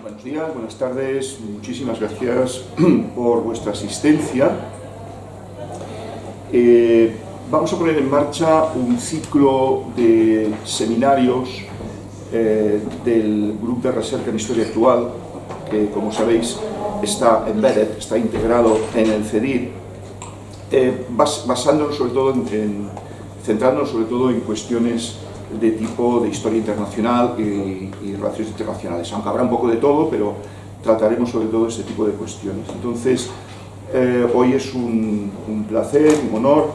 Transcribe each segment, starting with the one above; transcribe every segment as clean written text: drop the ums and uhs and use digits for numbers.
Buenos días, buenas tardes, muchísimas gracias por vuestra asistencia. Vamos a poner en marcha un ciclo de seminarios del Grupo de Recerca en Historia Actual, que, como sabéis, está embedded, está integrado en el CEDIR, basándonos sobre todo centrándonos sobre todo en cuestiones de tipo de historia internacional y relaciones internacionales, aunque habrá un poco de todo, pero trataremos sobre todo este tipo de cuestiones. Entonces, hoy es un placer, un honor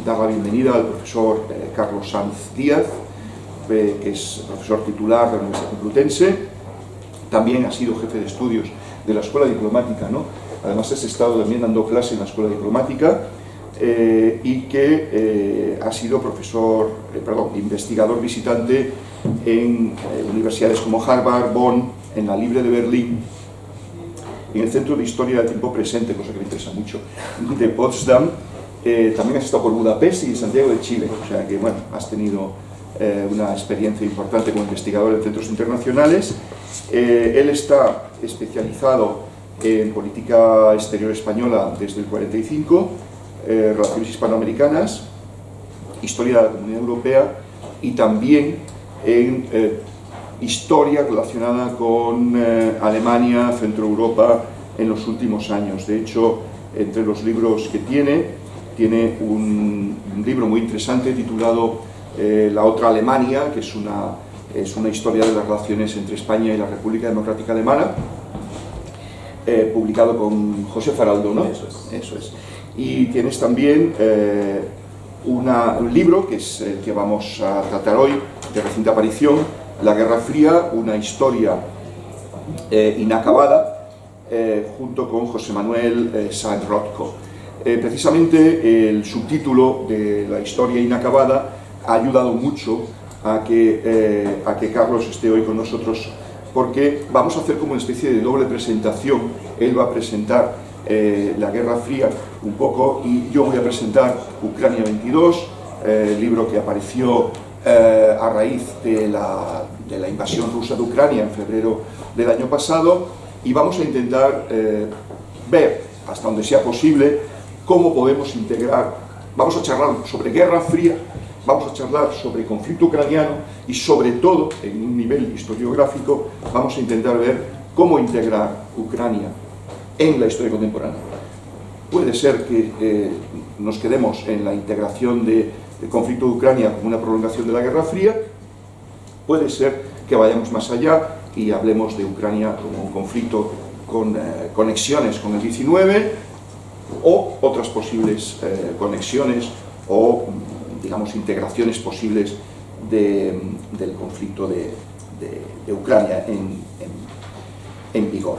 dar la bienvenida al profesor Carlos Sanz Díaz, que es profesor titular de la Universidad Complutense. También ha sido jefe de estudios de la Escuela Diplomática, ¿no? Además has estado también dando clase en la Escuela Diplomática, y que ha sido investigador visitante en universidades como Harvard, Bonn, en la Libre de Berlín, en el Centro de Historia del Tiempo Presente, cosa que me interesa mucho, de Potsdam. También has estado por Budapest y Santiago de Chile, o sea que bueno, has tenido una experiencia importante como investigador en centros internacionales. Él está especializado en política exterior española desde el 45, relaciones hispanoamericanas, historia de la Comunidad Europea y también en historia relacionada con Alemania, Centro Europa en los últimos años. De hecho, entre los libros que tiene un libro muy interesante titulado La otra Alemania, que es una historia de las relaciones entre España y la República Democrática Alemana, publicado con José Faraldo, ¿no? Eso es. Y tienes también un libro, que es el que vamos a tratar hoy, de reciente aparición, La Guerra Fría, una historia inacabada, junto con José Manuel Sáenz Rothko. Precisamente el subtítulo de La historia inacabada ha ayudado mucho a que Carlos esté hoy con nosotros, porque vamos a hacer como una especie de doble presentación. Él va a presentar la Guerra Fría un poco y yo voy a presentar Ucrania 22, el libro que apareció a raíz de la invasión rusa de Ucrania en febrero del año pasado, y vamos a intentar ver, hasta donde sea posible, cómo podemos integrar. Vamos a charlar sobre Guerra Fría, vamos a charlar sobre conflicto ucraniano y, sobre todo, en un nivel historiográfico, vamos a intentar ver cómo integrar Ucrania en la historia contemporánea. Puede ser que nos quedemos en la integración del conflicto de Ucrania como una prolongación de la Guerra Fría, puede ser que vayamos más allá y hablemos de Ucrania como un conflicto con conexiones con el 19, o otras posibles conexiones o, digamos, integraciones posibles del conflicto de Ucrania en vigor.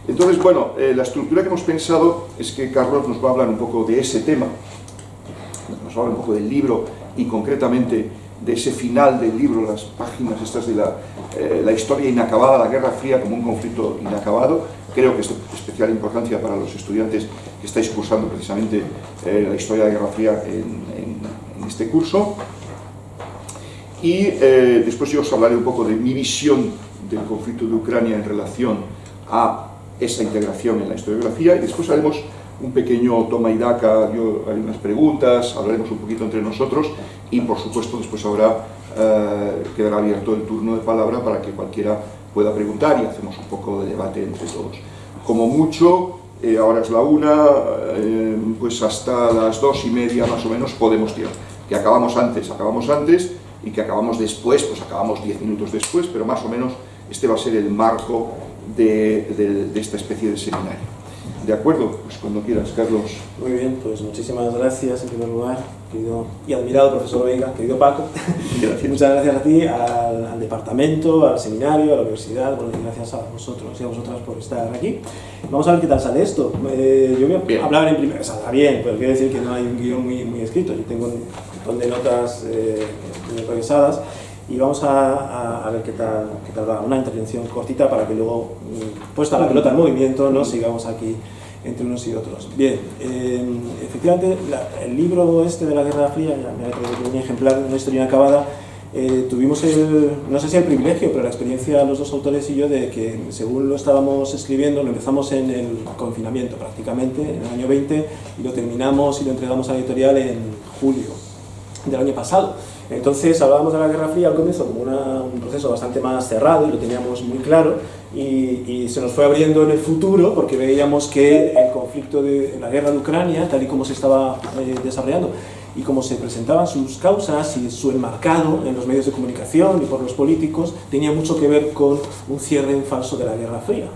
Entonces, bueno, la estructura que hemos pensado es que Carlos nos va a hablar un poco de ese tema, nos va a hablar un poco del libro y concretamente de ese final del libro, las páginas estas de la historia inacabada, la Guerra Fría como un conflicto inacabado. Creo que es de especial importancia para los estudiantes que estáis cursando precisamente la historia de la Guerra Fría en este curso. Y después yo os hablaré un poco de mi visión del conflicto de Ucrania en relación a esa integración en la historiografía, y después haremos un pequeño toma y daca. Yo haré unas preguntas, hablaremos un poquito entre nosotros y, por supuesto, después quedará abierto el turno de palabra para que cualquiera pueda preguntar y hacemos un poco de debate entre todos. Como mucho, ahora es la 1, pues hasta las 2:30 más o menos podemos tirar. Que acabamos antes, y que acabamos después, pues acabamos 10 minutos después, pero más o menos este va a ser el marco de esta especie de seminario. ¿De acuerdo? Pues cuando quieras, Carlos. Muy bien, pues muchísimas gracias en primer lugar, querido y admirado profesor Veiga, querido Paco. Gracias. Muchas gracias a ti, al departamento, al seminario, a la universidad. Bueno, y gracias a vosotros y a vosotras por estar aquí. Vamos a ver qué tal sale esto. Yo voy a hablar en primer, saldrá bien, pero quiero decir que no hay un guión muy escrito. Yo tengo un montón de notas muy revisadas. Y vamos a ver qué tal va. Una intervención cortita para que luego, puesta la pelota en movimiento, nos sigamos aquí entre unos y otros. Bien, efectivamente, el libro este de la Guerra Fría, ya me ha traído un ejemplar de una historia inacabada, tuvimos no sé si el privilegio, pero la experiencia los dos autores y yo de que según lo estábamos escribiendo, lo empezamos en el confinamiento prácticamente, en el año 20, y lo terminamos y lo entregamos a la editorial en julio del año pasado. Entonces hablábamos de la Guerra Fría al comienzo como un proceso bastante más cerrado y lo teníamos muy claro, y se nos fue abriendo en el futuro porque veíamos que el conflicto de la guerra de Ucrania, tal y como se estaba desarrollando y como se presentaban sus causas y su enmarcado en los medios de comunicación y por los políticos, tenía mucho que ver con un cierre en falso de la Guerra Fría.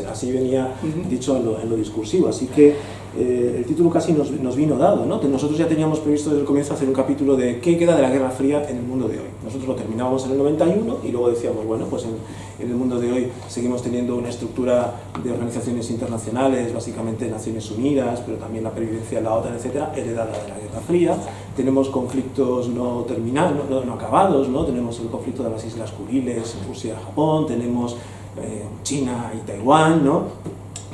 Así venía dicho en lo discursivo. Así que el título casi nos vino dado, ¿no? Nosotros ya teníamos previsto desde el comienzo hacer un capítulo de qué queda de la Guerra Fría en el mundo de hoy. Nosotros lo terminábamos en el 91 y luego decíamos, bueno, pues en el mundo de hoy seguimos teniendo una estructura de organizaciones internacionales, básicamente Naciones Unidas, pero también la pervivencia de la OTAN, etcétera, heredada de la Guerra Fría. Tenemos conflictos no terminados, no acabados, ¿no? Tenemos el conflicto de las Islas Kuriles, Rusia y Japón, tenemos China y Taiwán, ¿no?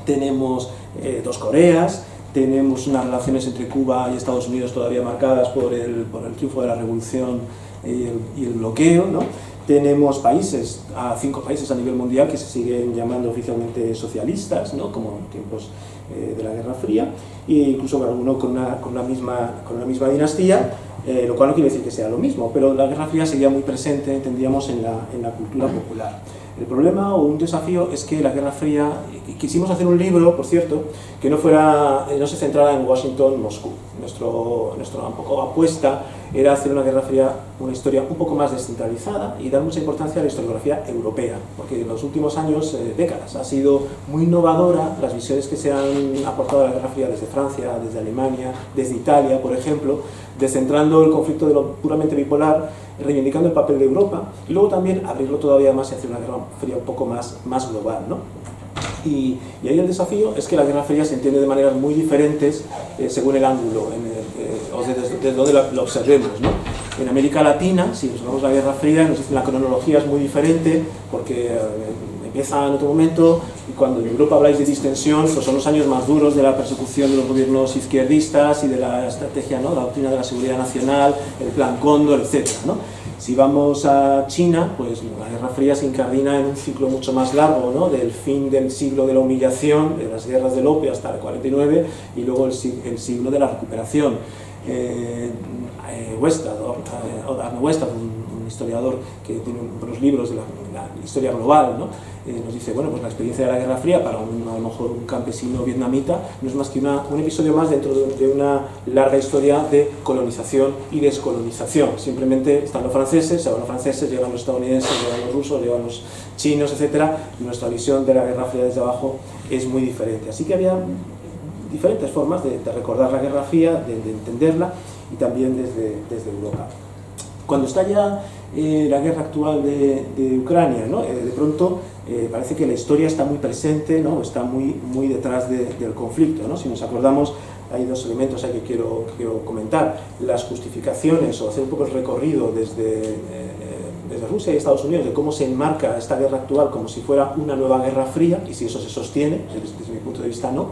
Tenemos dos Coreas, tenemos unas relaciones entre Cuba y Estados Unidos todavía marcadas por el triunfo de la revolución y el bloqueo, ¿no? Tenemos 5 países a nivel mundial que se siguen llamando oficialmente socialistas, ¿no? Como en tiempos de la Guerra Fría, e incluso alguno con la misma dinastía, lo cual no quiere decir que sea lo mismo, pero la Guerra Fría seguía muy presente, entendíamos, en la cultura popular. El problema o un desafío es que la Guerra Fría, quisimos hacer un libro, por cierto, que no se centrara en Washington-Moscú. Nuestra un poco apuesta era hacer una Guerra Fría, una historia un poco más descentralizada y dar mucha importancia a la historiografía europea, porque en los últimos años, décadas, ha sido muy innovadora las visiones que se han aportado a la Guerra Fría desde Francia, desde Alemania, desde Italia, por ejemplo, descentrando el conflicto de lo puramente bipolar, reivindicando el papel de Europa y luego también abrirlo todavía más y hacer una Guerra Fría un poco más global, ¿no? Y ahí el desafío es que la Guerra Fría se entiende de maneras muy diferentes según el ángulo o desde donde lo observemos, ¿no? En América Latina, si observamos la Guerra Fría, nos dicen la cronología es muy diferente porque empieza en otro momento, y cuando en Europa habláis de distensión, pues son los años más duros de la persecución de los gobiernos izquierdistas y de la estrategia, ¿no? La doctrina de la seguridad nacional, el plan Cóndor, etc., ¿no? Si vamos a China, pues la Guerra Fría se incardina en un ciclo mucho más largo, ¿no? Del fin del siglo de la humillación, de las guerras del opio hasta el 49, y luego el siglo de la recuperación. Arne Westad, un historiador que tiene unos libros de la historia global, ¿no? Nos dice, bueno, pues la experiencia de la Guerra Fría para a lo mejor un campesino vietnamita no es más que un episodio más dentro de una larga historia de colonización y descolonización. Simplemente están los franceses, se van los franceses, llegan los estadounidenses, llegan los rusos, llegan los chinos, etc. Y nuestra visión de la Guerra Fría desde abajo es muy diferente. Así que había diferentes formas de recordar la Guerra Fría, de entenderla, y también desde Europa. Cuando estalla la guerra actual de Ucrania, ¿no? De pronto parece que la historia está muy presente, ¿no? Está muy detrás del conflicto, ¿no? Si nos acordamos, hay dos elementos que quiero comentar: las justificaciones, o hacer un poco el recorrido desde Rusia y Estados Unidos, de cómo se enmarca esta guerra actual como si fuera una nueva guerra fría, y si eso se sostiene, desde mi punto de vista no.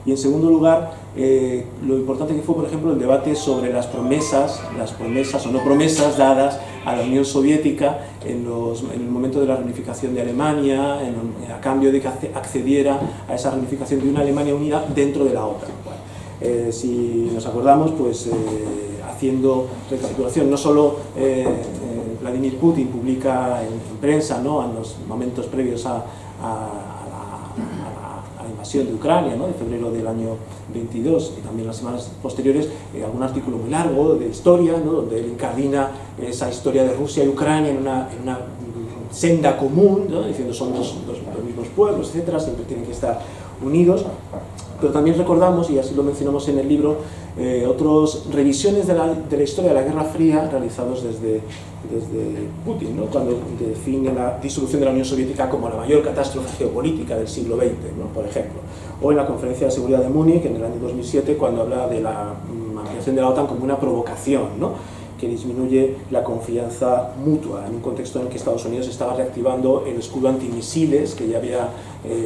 Y en segundo lugar, lo importante que fue, por ejemplo, el debate sobre las promesas o no promesas dadas a la Unión Soviética en el momento de la reunificación de Alemania, a cambio de que accediera a esa reunificación de una Alemania unida dentro de la OTAN. Bueno, si nos acordamos, pues haciendo recapitulación, no solo Vladimir Putin publica en prensa, ¿no?, en los momentos previos a la invasión de Ucrania, ¿no?, de febrero del año 22, y también las semanas posteriores, algún artículo muy largo de historia, ¿no?, donde él incardina esa historia de Rusia y Ucrania en una senda común, ¿no?, diciendo son los mismos pueblos, etcétera, siempre tienen que estar unidos. Pero también recordamos, y así lo mencionamos en el libro, otras revisiones de la historia de la Guerra Fría realizados desde Putin, ¿no?, cuando define la disolución de la Unión Soviética como la mayor catástrofe geopolítica del siglo XX, ¿no?, por ejemplo. O en la Conferencia de Seguridad de Múnich, en el año 2007, cuando habla de la ampliación de la OTAN como una provocación, ¿no?, que disminuye la confianza mutua, en un contexto en el que Estados Unidos estaba reactivando el escudo antimisiles que ya había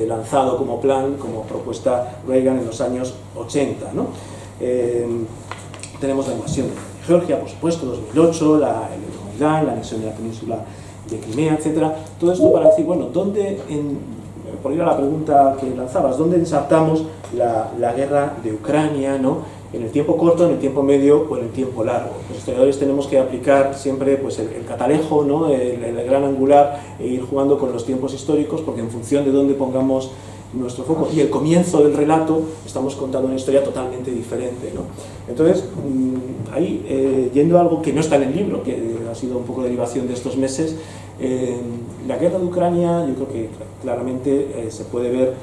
lanzado como plan, como propuesta Reagan en los años 80, ¿no? Tenemos la invasión de Georgia, por supuesto, 2008, el Maidán, la anexión de la península de Crimea, etc. Todo esto para decir, bueno, ¿dónde, por ir a la pregunta que lanzabas, dónde ensartamos la guerra de Ucrania, ¿no? ¿En el tiempo corto, en el tiempo medio o en el tiempo largo? Los historiadores tenemos que aplicar siempre pues, el catalejo, ¿no? el gran angular, e ir jugando con los tiempos históricos, porque en función de dónde pongamos nuestro foco y el comienzo del relato, estamos contando una historia totalmente diferente, ¿no? Entonces, ahí, yendo a algo que no está en el libro, que ha sido un poco derivación de estos meses, la guerra de Ucrania, yo creo que claramente se puede ver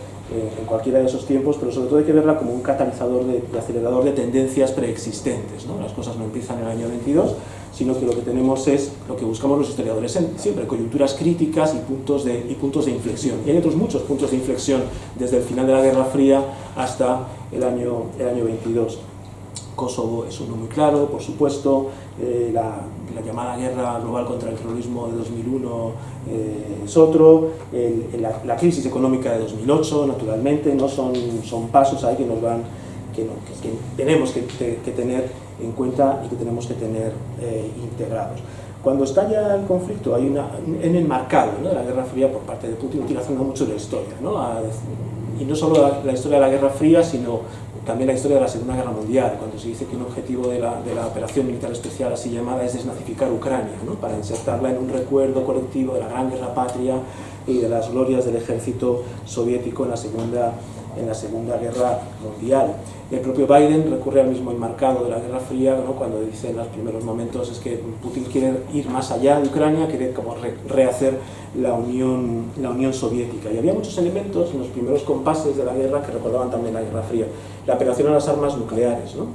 en cualquiera de esos tiempos, pero sobre todo hay que verla como un catalizador y acelerador de tendencias preexistentes, ¿no? Las cosas no empiezan en el año 22, sino que lo que tenemos es lo que buscamos los historiadores siempre, coyunturas críticas y puntos de inflexión. Y hay otros muchos puntos de inflexión desde el final de la Guerra Fría hasta el año 22. Kosovo es uno muy claro, por supuesto, la llamada guerra global contra el terrorismo de 2001 es otro, la crisis económica de 2008, naturalmente, ¿no? son pasos ahí que nos van, que tenemos que tener en cuenta y que tenemos que tener integrados. Cuando estalla el conflicto, hay un enmarcado, ¿no? de la Guerra Fría por parte de Putin, utilizando mucho la historia, ¿no? Y no solo la historia de la Guerra Fría, sino también la historia de la Segunda Guerra Mundial, cuando se dice que un objetivo de la operación militar especial así llamada es desnazificar Ucrania, ¿no? para insertarla en un recuerdo colectivo de la gran guerra patria y de las glorias del ejército soviético en la Segunda Guerra Mundial. El propio Biden recurre al mismo enmarcado de la Guerra Fría, ¿no? cuando dice en los primeros momentos es que Putin quiere ir más allá de Ucrania, quiere como rehacer la Unión Soviética. Y había muchos elementos en los primeros compases de la guerra que recordaban también la Guerra Fría. La apelación a las armas nucleares, ¿no?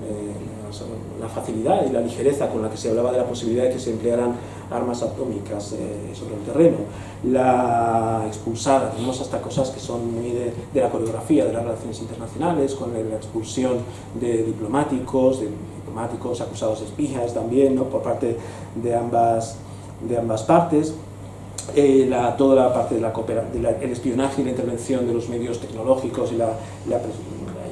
La facilidad y la ligereza con la que se hablaba de la posibilidad de que se emplearan armas atómicas sobre el terreno, la expulsada, tenemos hasta cosas que son muy de la coreografía de las relaciones internacionales, con la expulsión de diplomáticos acusados de espías también, ¿no? por parte de ambas partes. Toda la parte del espionaje y la intervención de los medios tecnológicos y la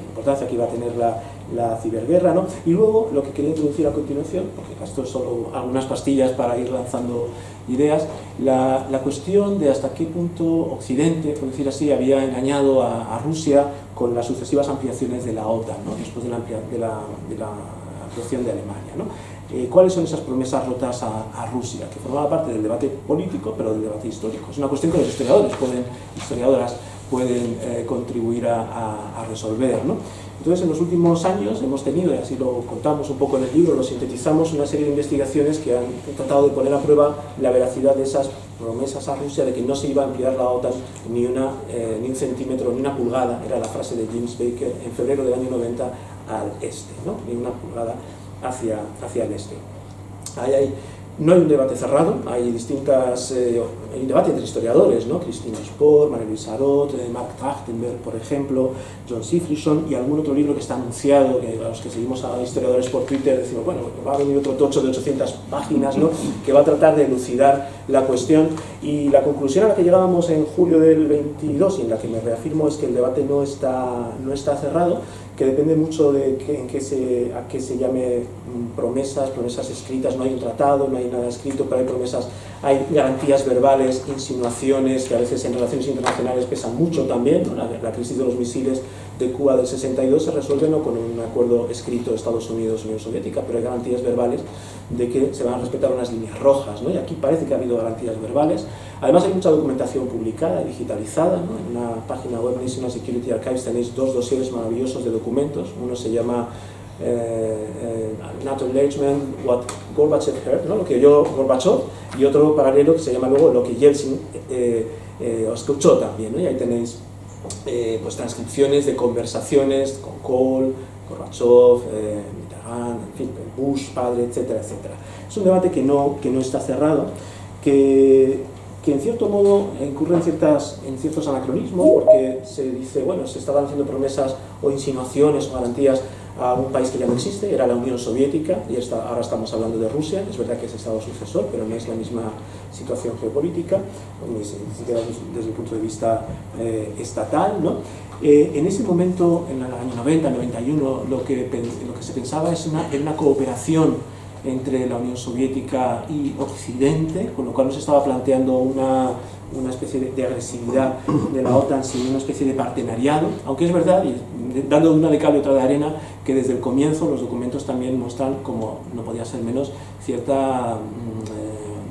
importancia que iba a tener la ciberguerra, ¿no? Y luego lo que quería introducir a continuación, porque esto es solo algunas pastillas para ir lanzando ideas, la cuestión de hasta qué punto Occidente, por decir así, había engañado a Rusia con las sucesivas ampliaciones de la OTAN, ¿no? después de la ampliación de Alemania, ¿no? ¿Cuáles son esas promesas rotas a Rusia? Que formaba parte del debate político, pero del debate histórico. Es una cuestión que los historiadoras pueden contribuir a resolver, ¿no? Entonces, en los últimos años hemos tenido, y así lo contamos un poco en el libro, lo sintetizamos, una serie de investigaciones que han tratado de poner a prueba la veracidad de esas promesas a Rusia de que no se iba a ampliar la OTAN ni un centímetro, ni una pulgada, era la frase de James Baker en febrero del año 90, al este, ¿no? Ni una pulgada hacia el este. No hay un debate cerrado, hay un debate entre historiadores, ¿no? Christine Spohr, Marie-Louise Sarot, Mark Trachtenberg, por ejemplo, John Sifrison, y algún otro libro que está anunciado, que a los que seguimos a historiadores por Twitter decimos, bueno, va a venir otro tocho de 800 páginas, ¿no? que va a tratar de elucidar la cuestión, y la conclusión a la que llegábamos en julio del 22, y en la que me reafirmo, es que el debate no está cerrado, que depende mucho de a qué se llame promesas escritas. No hay un tratado, no hay nada escrito, pero hay promesas, hay garantías verbales, insinuaciones, que a veces en relaciones internacionales pesan mucho también, ¿no? La crisis de los misiles de Cuba del 62 se resuelve no con un acuerdo escrito de Estados Unidos y Unión Soviética, pero hay garantías verbales de que se van a respetar unas líneas rojas, ¿no? Y aquí parece que ha habido garantías verbales. Además hay mucha documentación publicada, digitalizada, ¿no? En una página web, National Security Archives, tenéis dos dosieres maravillosos de documentos. Uno se llama NATO Enlargement, What Gorbachev Heard, ¿no? Lo que oyó Gorbachev, y otro paralelo que se llama luego Lo que Yeltsin escuchó también, ¿no? Y ahí tenéis pues transcripciones de conversaciones con Kohl, Gorbachev, Mitterrand, en fin, Bush, padre, etcétera, etcétera. Es un debate que no está cerrado, que en cierto modo incurre en ciertos anacronismos, porque se dice, bueno, se estaban haciendo promesas o insinuaciones o garantías a un país que ya no existe, era la Unión Soviética, y ahora estamos hablando de Rusia. Es verdad que es Estado sucesor, pero no es la misma situación geopolítica, ni siquiera desde el punto de vista estatal, ¿no? En ese momento, en el año 90, 91, lo que se pensaba es en una cooperación entre la Unión Soviética y Occidente, con lo cual no se estaba planteando una especie de agresividad de la OTAN, sino una especie de partenariado, aunque es verdad, y dando una de cal y otra de arena, que desde el comienzo los documentos también muestran, como no podía ser menos, cierta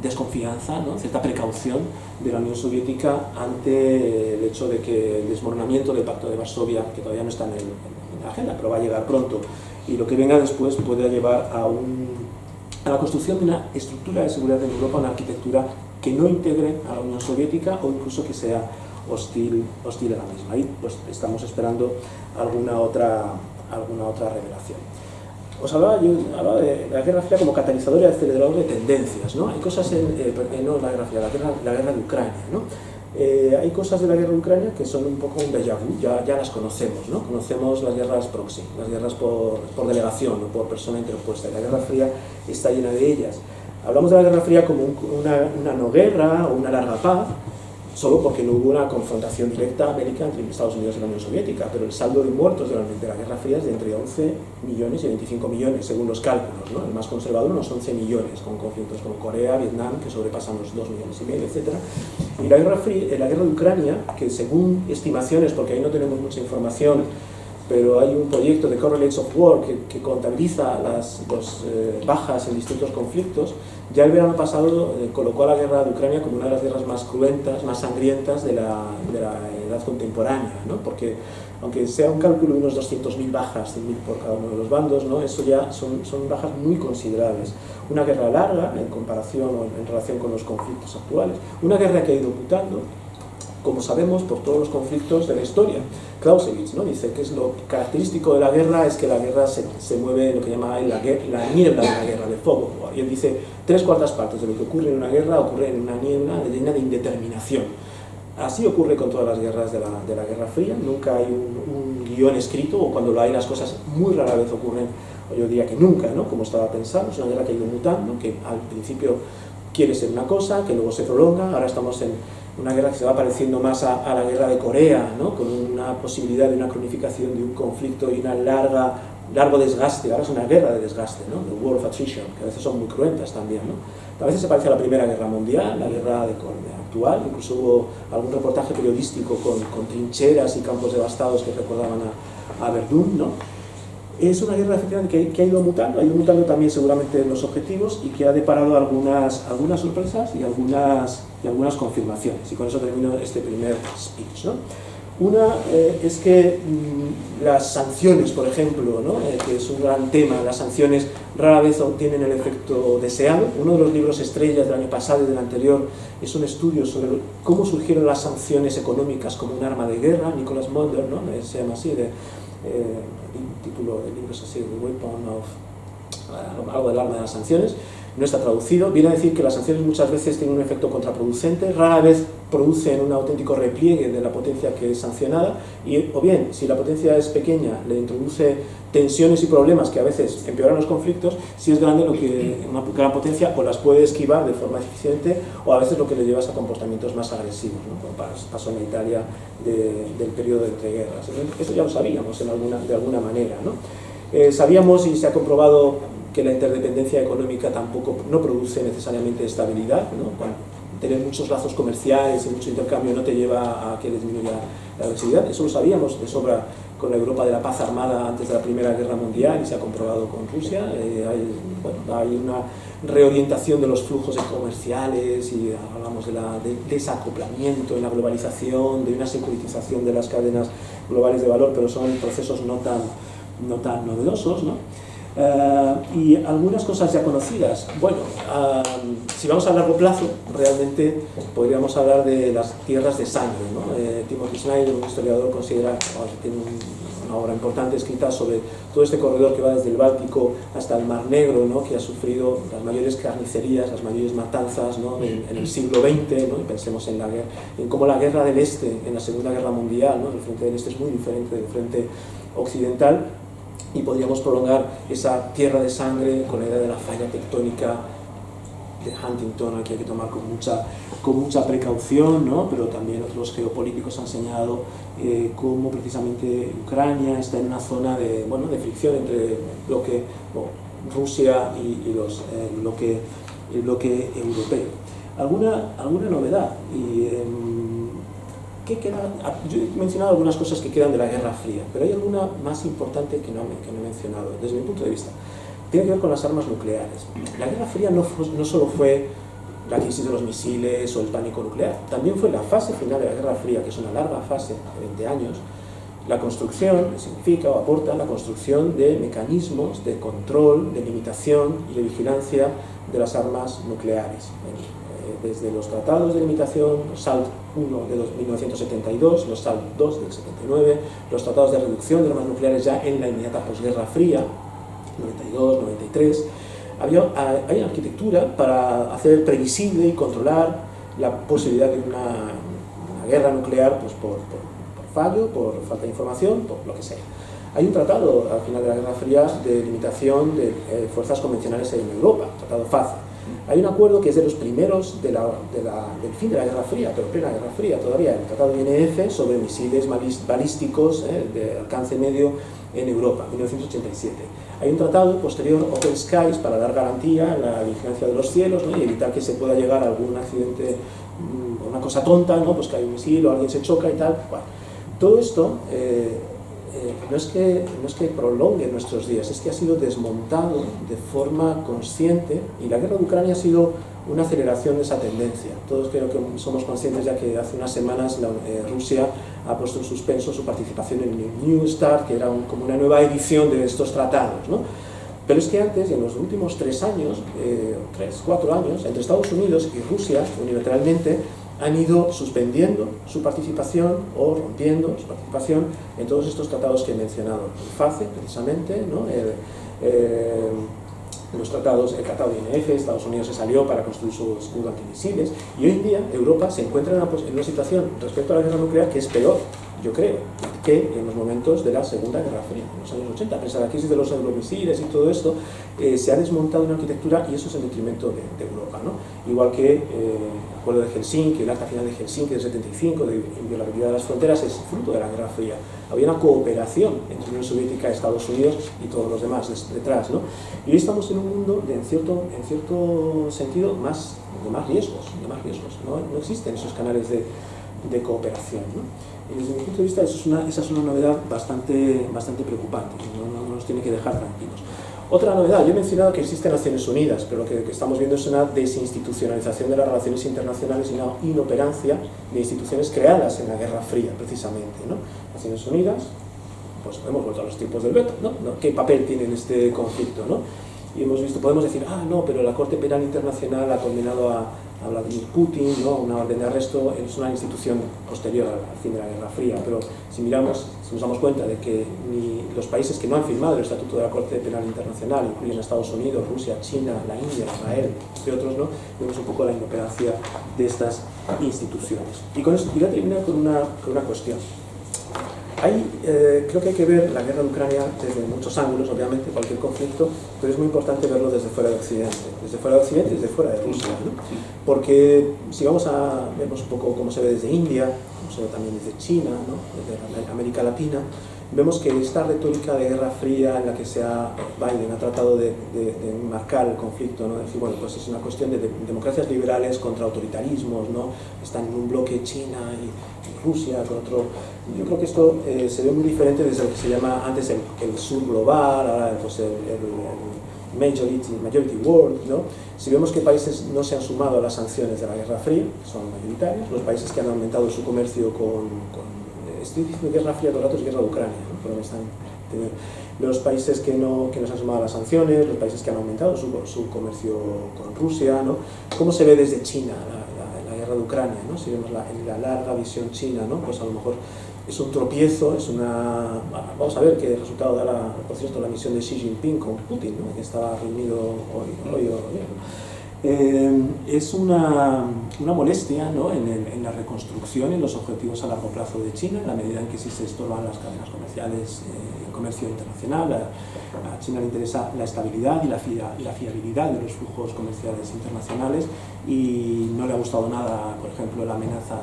desconfianza, ¿no? Cierta precaución de la Unión Soviética ante el hecho de que el desmoronamiento del Pacto de Varsovia, que todavía no está en la agenda, pero va a llegar pronto, y lo que venga después puede llevar a la construcción de una estructura de seguridad en Europa, una arquitectura que no integre a la Unión Soviética o incluso que sea hostil a la misma. Ahí pues estamos esperando alguna otra revelación. Os hablaba de la Guerra Fría como catalizador y acelerador de tendencias, ¿no? Hay cosas no la Guerra Fría, la guerra de Ucrania, ¿no? Hay cosas de la guerra de Ucrania que son un poco un déjà vu, ya las conocemos, ¿no? Conocemos las guerras proxy, las guerras por delegación o por persona interpuesta, y la Guerra Fría está llena de ellas. Hablamos de la Guerra Fría como una no guerra o una larga paz, solo porque no hubo una confrontación directa bélica entre Estados Unidos y la Unión Soviética, pero el saldo de muertos de la Guerra Fría es de entre 11 millones y 25 millones, según los cálculos, ¿no? El más conservador, unos 11 millones, con conflictos con Corea, Vietnam, que sobrepasan los 2 millones y medio, etc. Y la guerra de Ucrania, que según estimaciones, porque ahí no tenemos mucha información, pero hay un proyecto de Correlates of War que contabiliza las bajas en distintos conflictos. Ya el verano pasado colocó a la guerra de Ucrania como una de las guerras más cruentas, más sangrientas de la edad contemporánea, ¿no? Porque aunque sea un cálculo de unos 200.000 bajas, 100.000 por cada uno de los bandos, ¿no? Eso ya son bajas muy considerables. Una guerra larga en comparación o en relación con los conflictos actuales. Una guerra que ha ido mutando, como sabemos, por todos los conflictos de la historia. Clausewitz, ¿no? Dice que es lo característico de la guerra es que la guerra se mueve en lo que llama la niebla de la guerra, de fog of war. Y él dice 3/4 partes de lo que ocurre en una guerra ocurre en una niebla llena de indeterminación. Así ocurre con todas las guerras de la Guerra Fría. Nunca hay un guión escrito, o cuando lo hay las cosas muy rara vez ocurren, o yo diría que nunca, ¿no? Como estaba pensando. Es una guerra que ha ido mutando, que al principio quiere ser una cosa, que luego se prolonga. Ahora estamos en una guerra que se va pareciendo más a la guerra de Corea, ¿no? Con una posibilidad de una cronificación de un conflicto y un largo desgaste. Ahora es una guerra de desgaste, ¿no? The War of Attrition, que a veces son muy cruentas también, ¿no? A veces se parece a la Primera Guerra Mundial, la guerra actual. Incluso hubo algún reportaje periodístico con trincheras y campos devastados que recordaban a Verdún, ¿no? Es una guerra efectivamente que ha ido mutando también seguramente en los objetivos, y que ha deparado algunas sorpresas y algunas confirmaciones. Y con eso termino este primer speech, ¿no? Una es que las sanciones, por ejemplo, ¿no? Que es un gran tema, las sanciones rara vez obtienen el efecto deseado. Uno de los libros estrellas del año pasado y del anterior es un estudio sobre cómo surgieron las sanciones económicas como un arma de guerra. Nicholas Mulder, ¿no? Se llama así, el título del libro es así, The Weapon of... algo del arma de las sanciones. No está traducido. Viene a decir que las sanciones muchas veces tienen un efecto contraproducente, rara vez producen un auténtico repliegue de la potencia que es sancionada, o bien, si la potencia es pequeña, le introduce tensiones y problemas que a veces empeoran los conflictos. Si es grande, una gran potencia o las puede esquivar de forma eficiente, o a veces lo que le lleva a comportamientos más agresivos, ¿no? Como pasó en Italia del periodo de entreguerras. Eso ya lo sabíamos de alguna manera, ¿no? Sabíamos, y se ha comprobado, que la interdependencia económica tampoco no produce necesariamente estabilidad, ¿no? Tener muchos lazos comerciales y mucho intercambio no te lleva a que disminuya la agresividad. Eso lo sabíamos de sobra con la Europa de la paz armada antes de la Primera Guerra Mundial, y se ha comprobado con Rusia. Hay una reorientación de los flujos comerciales, y hablamos del desacoplamiento en la globalización, de una securitización de las cadenas globales de valor, pero son procesos no tan novedosos, ¿no? Y algunas cosas ya conocidas. Bueno, si vamos a largo plazo, realmente podríamos hablar de las tierras de sangre, ¿no? Timothy Snyder, un historiador, considera, tiene una obra importante escrita sobre todo este corredor que va desde el Báltico hasta el Mar Negro, ¿no? Que ha sufrido las mayores carnicerías, las mayores matanzas, ¿no? en el siglo XX, ¿no? Y pensemos en cómo la guerra del Este en la Segunda Guerra Mundial, ¿no? El frente del Este es muy diferente del frente occidental, y podríamos prolongar esa tierra de sangre con la idea de la falla tectónica de Huntington, que hay que tomar con mucha precaución, ¿no? Pero también otros geopolíticos han señalado cómo precisamente Ucrania está en una zona de fricción entre Rusia y el bloque europeo. ¿Alguna novedad? ¿Qué queda? Yo he mencionado algunas cosas que quedan de la Guerra Fría, pero hay alguna más importante que no he mencionado, desde mi punto de vista. Tiene que ver con las armas nucleares. La Guerra Fría no solo fue la crisis de los misiles o el pánico nuclear, también fue la fase final de la Guerra Fría, que es una larga fase, de 20 años, la construcción, significa o aporta la construcción de mecanismos de control, de limitación y de vigilancia de las armas nucleares. Desde los tratados de limitación, los SALT I de 1972, los SALT II del 79, los tratados de reducción de armas nucleares ya en la inmediata posguerra fría, 92, 93, hay una arquitectura para hacer previsible y controlar la posibilidad de una guerra nuclear, pues por fallo, por falta de información, por lo que sea. Hay un tratado al final de la Guerra Fría de limitación de fuerzas convencionales en Europa, el tratado FACE. Hay un acuerdo que es de los primeros del fin de la Guerra Fría, pero plena Guerra Fría todavía, el tratado INF sobre misiles balísticos de alcance medio en Europa, 1987. Hay un tratado posterior, Open Skies, para dar garantía a la vigilancia de los cielos, ¿no? Y evitar que se pueda llegar a algún accidente, una cosa tonta, ¿no? Pues que hay un misil o alguien se choca y tal. Bueno, todo esto no es que prolongue nuestros días, es que ha sido desmontado de forma consciente, y la guerra de Ucrania ha sido una aceleración de esa tendencia. Todos creo que somos conscientes ya que hace unas semanas Rusia ha puesto en suspenso su participación en el New START, que era como una nueva edición de estos tratados, ¿no? Pero es que antes, en los últimos 4 años, entre Estados Unidos y Rusia, unilateralmente, han ido suspendiendo su participación o rompiendo su participación en todos estos tratados que he mencionado. El FACE, precisamente, ¿no? Los tratados, el tratado de INF, Estados Unidos se salió para construir su escudo antimisiles, y hoy en día Europa se encuentra en una situación respecto a la guerra nuclear que es peor, yo creo, que en los momentos de la Segunda Guerra Fría, en los años 80. Pese a la crisis de los euromisiles y todo esto, se ha desmontado una arquitectura, y eso es en detrimento de Europa, ¿no? Igual que el acuerdo de Helsinki, el acta final de Helsinki del 75, de inviolabilidad de las fronteras, es fruto de la Guerra Fría. Había una cooperación entre Unión Soviética, Estados Unidos y todos los demás detrás, ¿no? Y hoy estamos en un mundo en cierto sentido de más riesgos, ¿no? No existen esos canales de cooperación, ¿no? Y desde mi punto de vista esa es una novedad bastante preocupante, no nos tiene que dejar tranquilos. Otra novedad, yo he mencionado que existen Naciones Unidas, pero lo que estamos viendo es una desinstitucionalización de las relaciones internacionales y una inoperancia de instituciones creadas en la Guerra Fría, precisamente, ¿no? Naciones Unidas, pues hemos vuelto a los tiempos del veto, ¿no? ¿Qué papel tiene en este conflicto, no? Y hemos visto, podemos decir, no, pero la Corte Penal Internacional ha condenado a Vladimir Putin, ¿no? Una orden de arresto, es una institución posterior al fin de la Guerra Fría, pero si nos damos cuenta de que ni los países que no han firmado el Estatuto de la Corte Penal Internacional, incluyen Estados Unidos, Rusia, China, la India, Israel, entre otros, ¿no? Vemos un poco la inoperancia de estas instituciones. Y con esto voy a terminar con una cuestión. Creo que hay que ver la guerra de Ucrania desde muchos ángulos, obviamente, cualquier conflicto, pero es muy importante verlo desde fuera de Occidente, y desde fuera de Rusia, ¿no? Porque si vemos un poco cómo se ve desde India, cómo se ve también desde China, ¿no? Desde América Latina, vemos que esta retórica de Guerra Fría en la que Biden ha tratado de marcar el conflicto, ¿no? Decir, bueno, pues es una cuestión de democracias liberales contra autoritarismos, ¿no? Están en un bloque China y Rusia con otro. Yo creo que esto se ve muy diferente desde lo que se llama antes el sur global, ahora pues el majority world, ¿no? Si vemos que países no se han sumado a las sanciones de la Guerra Fría, que son mayoritarios, los países que han aumentado su comercio estoy diciendo Guerra Fría todo el rato, es guerra de Ucrania, ¿no? Pero los países que no se han sumado a las sanciones, los países que han aumentado su comercio con Rusia, ¿no? ¿Cómo se ve desde China la guerra de Ucrania, ¿no? Si vemos la larga visión china, ¿no? Pues a lo mejor es un tropiezo, vamos a ver qué resultado da por cierto, la misión de Xi Jinping con Putin, ¿no? Que estaba reunido hoy, ¿no? Es una molestia, ¿no?, en la reconstrucción y los objetivos a largo plazo de China, en la medida en que si se estorban las cadenas comerciales, el comercio internacional. A China le interesa la estabilidad y la fiabilidad de los flujos comerciales internacionales, y no le ha gustado nada, por ejemplo, la amenaza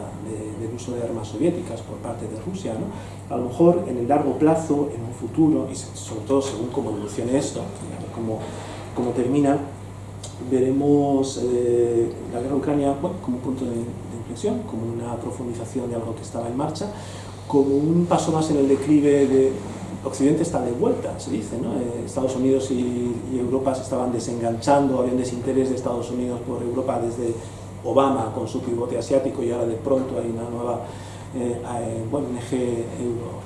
del uso de armas soviéticas por parte de Rusia, ¿no? A lo mejor en el largo plazo, en un futuro, y sobre todo según cómo evolucione esto, y a ver cómo termina, veremos la guerra de Ucrania, bueno, como un punto de inflexión, como una profundización de algo que estaba en marcha, como un paso más en el declive de Occidente. Está de vuelta, se dice, ¿no? Estados Unidos y Europa se estaban desenganchando, había un desinterés de Estados Unidos por Europa desde Obama con su pivote asiático, y ahora de pronto hay una nueva, un eje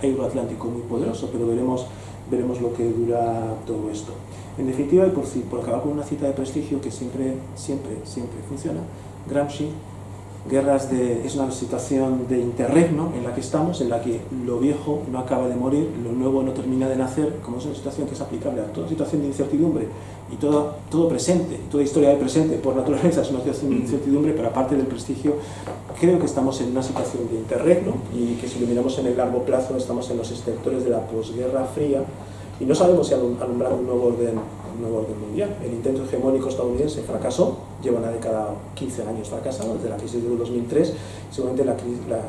euroatlántico muy poderoso, pero veremos lo que dura todo esto. En definitiva, y por acabar con una cita de prestigio que siempre funciona, Gramsci: es una situación de interregno en la que estamos, en la que lo viejo no acaba de morir, lo nuevo no termina de nacer, como es una situación que es aplicable a toda situación de incertidumbre, y todo presente, toda historia de presente por naturaleza es una situación de incertidumbre, pero aparte del prestigio, creo que estamos en una situación de interregno, y que si lo miramos en el largo plazo estamos en los sectores de la posguerra fría, y no sabemos si alumbrar un nuevo orden mundial. El intento hegemónico estadounidense fracasó, lleva una década, 15 años fracasado, desde la crisis del 2003. Seguramente la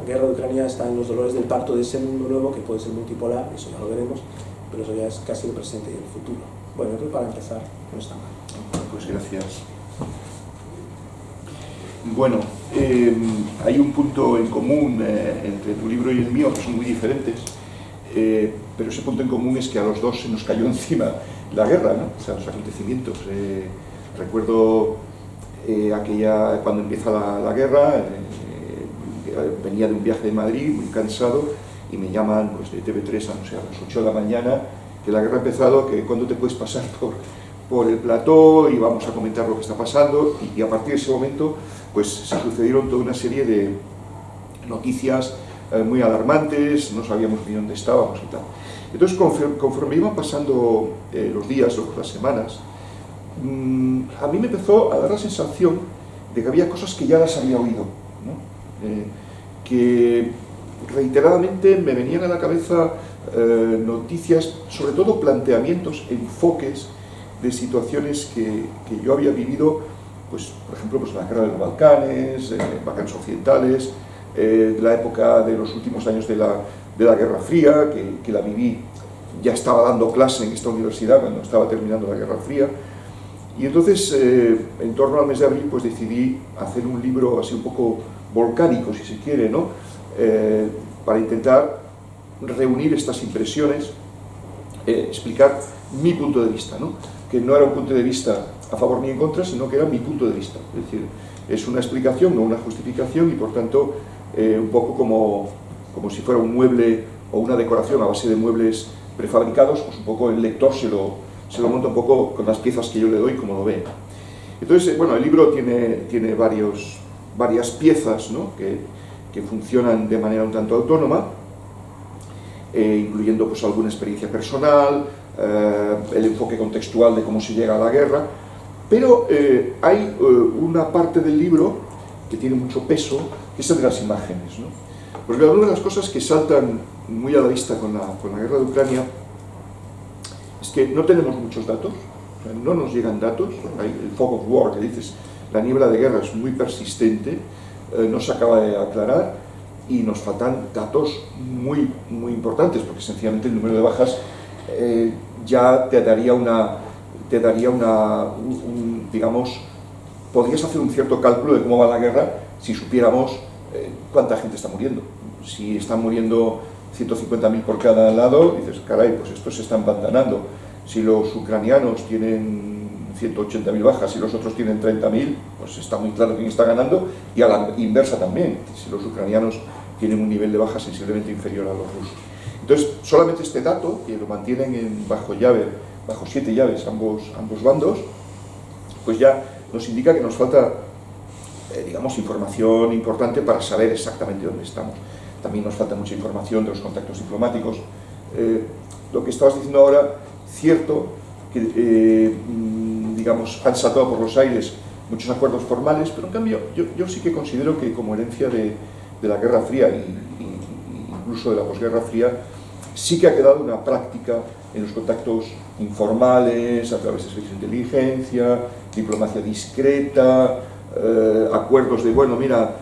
guerra de Ucrania está en los dolores del parto de ese mundo nuevo, que puede ser multipolar, eso ya lo veremos, pero eso ya es casi el presente y el futuro. Bueno, creo que para empezar no está mal. Pues gracias. Bueno, hay un punto en común entre tu libro y el mío, que son muy diferentes. Pero ese punto en común es que a los dos se nos cayó encima la guerra, ¿no? O sea, los acontecimientos. Recuerdo cuando empieza la guerra, venía de un viaje de Madrid, muy cansado, y me llaman, pues, de TV3 a las 8 de la mañana, que la guerra ha empezado, que cuándo te puedes pasar por el plató y vamos a comentar lo que está pasando, y a partir de ese momento pues se sucedieron toda una serie de noticias muy alarmantes, no sabíamos ni dónde estábamos y tal. Entonces, conforme iban pasando los días o las semanas, a mí me empezó a dar la sensación de que había cosas que ya las había oído, ¿no? Que reiteradamente me venían a la cabeza noticias, sobre todo planteamientos, enfoques de situaciones que yo había vivido, pues, por ejemplo, pues, la guerra de los Balcanes, Balcanes occidentales, la época de los últimos años de la Guerra Fría, que la viví, ya estaba dando clase en esta universidad cuando estaba terminando la Guerra Fría, y entonces en torno al mes de abril pues decidí hacer un libro así un poco volcánico, si se quiere, ¿no? Para intentar reunir estas impresiones, explicar mi punto de vista, ¿no? Que no era un punto de vista a favor ni en contra, sino que era mi punto de vista, es decir, es una explicación, no una justificación, y por tanto un poco como si fuera un mueble o una decoración a base de muebles prefabricados, pues un poco el lector se lo monta un poco con las piezas que yo le doy, como lo ve. Entonces, bueno, el libro tiene varias piezas, ¿no? que funcionan de manera un tanto autónoma, incluyendo pues alguna experiencia personal, el enfoque contextual de cómo se llega a la guerra, pero hay una parte del libro que tiene mucho peso, que es el de las imágenes, ¿no? Porque una de las cosas que saltan muy a la vista con la guerra de Ucrania es que no tenemos muchos datos, o sea, no nos llegan datos. Hay el fog of war, que dices, la niebla de guerra es muy persistente, no se acaba de aclarar, y nos faltan datos muy importantes, porque sencillamente el número de bajas ya te daría digamos, podrías hacer un cierto cálculo de cómo va la guerra si supiéramos cuánta gente está muriendo. Si están muriendo 150.000 por cada lado, dices, caray, pues estos se están pantanando. Si los ucranianos tienen 180.000 bajas y los otros tienen 30.000, pues está muy claro quién está ganando, y a la inversa también, si los ucranianos tienen un nivel de baja sensiblemente inferior a los rusos. Entonces, solamente este dato, que lo mantienen bajo 7 llaves ambos bandos, pues ya nos indica que nos falta, digamos, información importante para saber exactamente dónde estamos. También nos falta mucha información de los contactos diplomáticos. Lo que estabas diciendo ahora, cierto, que digamos, han saltado por los aires muchos acuerdos formales, pero en cambio yo sí que considero que como herencia de la Guerra Fría y incluso de la posguerra fría, sí que ha quedado una práctica en los contactos informales, a través de servicios de inteligencia, diplomacia discreta, acuerdos de, bueno, mira,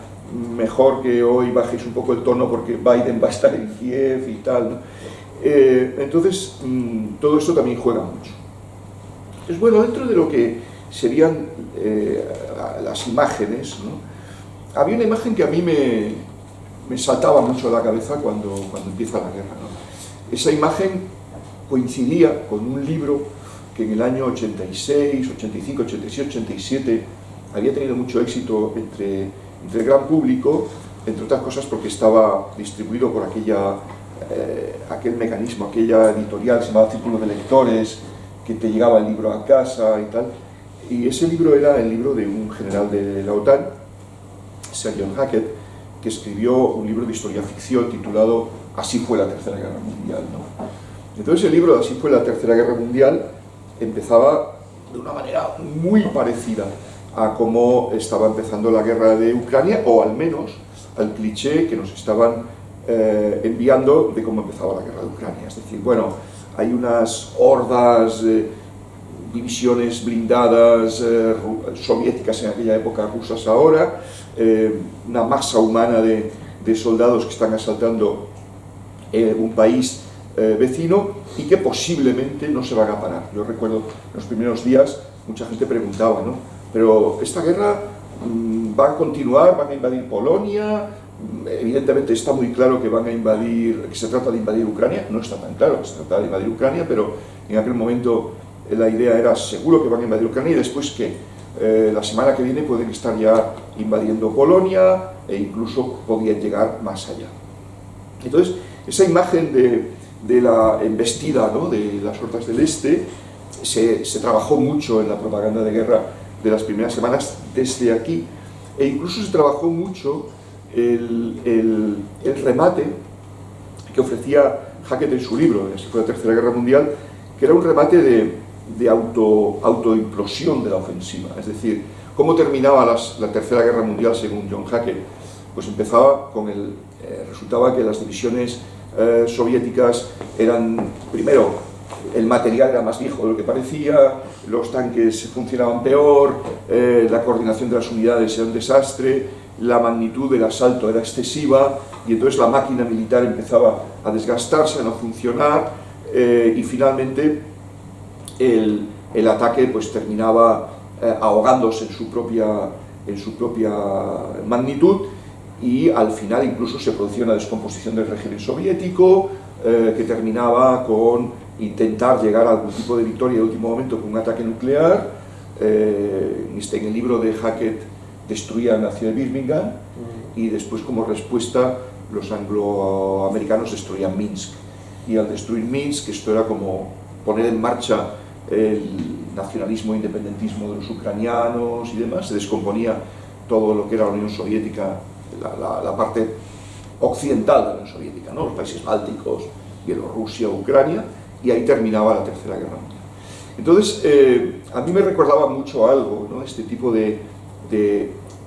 mejor que hoy bajéis un poco el tono porque Biden va a estar en Kiev y tal, ¿no? Entonces, todo esto también juega mucho. Entonces, bueno, dentro de lo que serían las imágenes, ¿no? Había una imagen que a mí me saltaba mucho a la cabeza cuando empieza la guerra, ¿no? Esa imagen coincidía con un libro que en el año 86, 85, 86, 87 había tenido mucho éxito entre el gran público, entre otras cosas porque estaba distribuido por aquel mecanismo, aquella editorial que se llamaba Círculo de Lectores, que te llegaba el libro a casa y tal. Y ese libro era el libro de un general de la OTAN, Sir John Hackett, que escribió un libro de historia ficción titulado Así fue la Tercera Guerra Mundial, ¿no? Entonces el libro de Así fue la Tercera Guerra Mundial empezaba de una manera muy parecida a cómo estaba empezando la guerra de Ucrania, o al menos al cliché que nos estaban enviando de cómo empezaba la guerra de Ucrania. Es decir, bueno, hay unas hordas, divisiones blindadas soviéticas en aquella época, rusas ahora, una masa humana de soldados que están asaltando un país vecino y que posiblemente no se van a parar. Yo recuerdo en los primeros días mucha gente preguntaba, ¿no? Pero esta guerra va a continuar, van a invadir Polonia, evidentemente está muy claro que van a invadir, que se trata de invadir Ucrania, no está tan claro que se trata de invadir Ucrania, pero en aquel momento la idea era seguro que van a invadir Ucrania y después que la semana que viene pueden estar ya invadiendo Polonia e incluso podían llegar más allá. Entonces, esa imagen de la embestida, ¿no?, de las hordas del Este se trabajó mucho en la propaganda de guerra de las primeras semanas desde aquí, e incluso se trabajó mucho el remate que ofrecía Hackett en su libro, Así fue la Tercera Guerra Mundial, que era un remate de autoimplosión de la ofensiva. Es decir, ¿cómo terminaba la Tercera Guerra Mundial según John Hackett? Pues empezaba con resultaba que las divisiones soviéticas eran, primero, el material era más viejo de lo que parecía, los tanques funcionaban peor, la coordinación de las unidades era un desastre, la magnitud del asalto era excesiva y entonces la máquina militar empezaba a desgastarse, a no funcionar y finalmente el ataque pues terminaba ahogándose en su propia magnitud y al final incluso se producía una descomposición del régimen soviético que terminaba con intentar llegar a algún tipo de victoria de último momento con un ataque nuclear. En el libro de Hackett destruían la ciudad de Birmingham y después como respuesta los angloamericanos destruían Minsk, y al destruir Minsk esto era como poner en marcha el nacionalismo e independentismo de los ucranianos y demás, se descomponía todo lo que era la Unión Soviética, la parte occidental de la Unión Soviética, ¿no?, los países bálticos, Bielorrusia, Ucrania, y ahí terminaba la Tercera Guerra Mundial. Entonces, a mí me recordaba mucho algo, ¿no?, este tipo de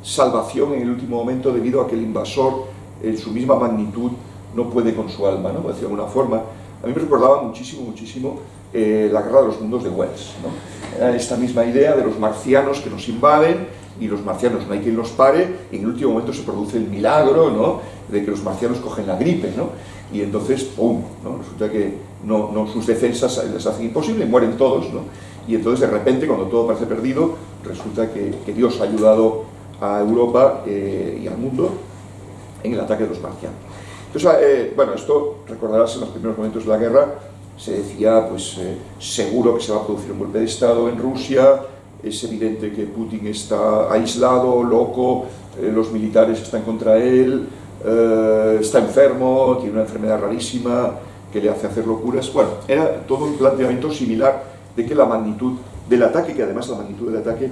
salvación en el último momento debido a que el invasor en su misma magnitud no puede con su alma, ¿no?, por decirlo de alguna forma. A mí me recordaba muchísimo la Guerra de los Mundos de Wells, ¿no? Era esta misma idea de los marcianos que nos invaden y los marcianos no hay quien los pare, y en el último momento se produce el milagro, ¿no?, de que los marcianos cogen la gripe, ¿no?, y entonces, ¡pum!, ¿no?, resulta que sus defensas les hacen imposible, mueren todos, ¿no?, y entonces de repente, cuando todo parece perdido, resulta que Dios ha ayudado a Europa y al mundo en el ataque de los marcianos. Entonces, bueno, esto recordarás en los primeros momentos de la guerra, se decía, pues, seguro que se va a producir un golpe de Estado en Rusia, es evidente que Putin está aislado, loco, los militares están contra él, está enfermo, tiene una enfermedad rarísima que le hace hacer locuras. Bueno, era todo un planteamiento similar de que la magnitud del ataque, que además la magnitud del ataque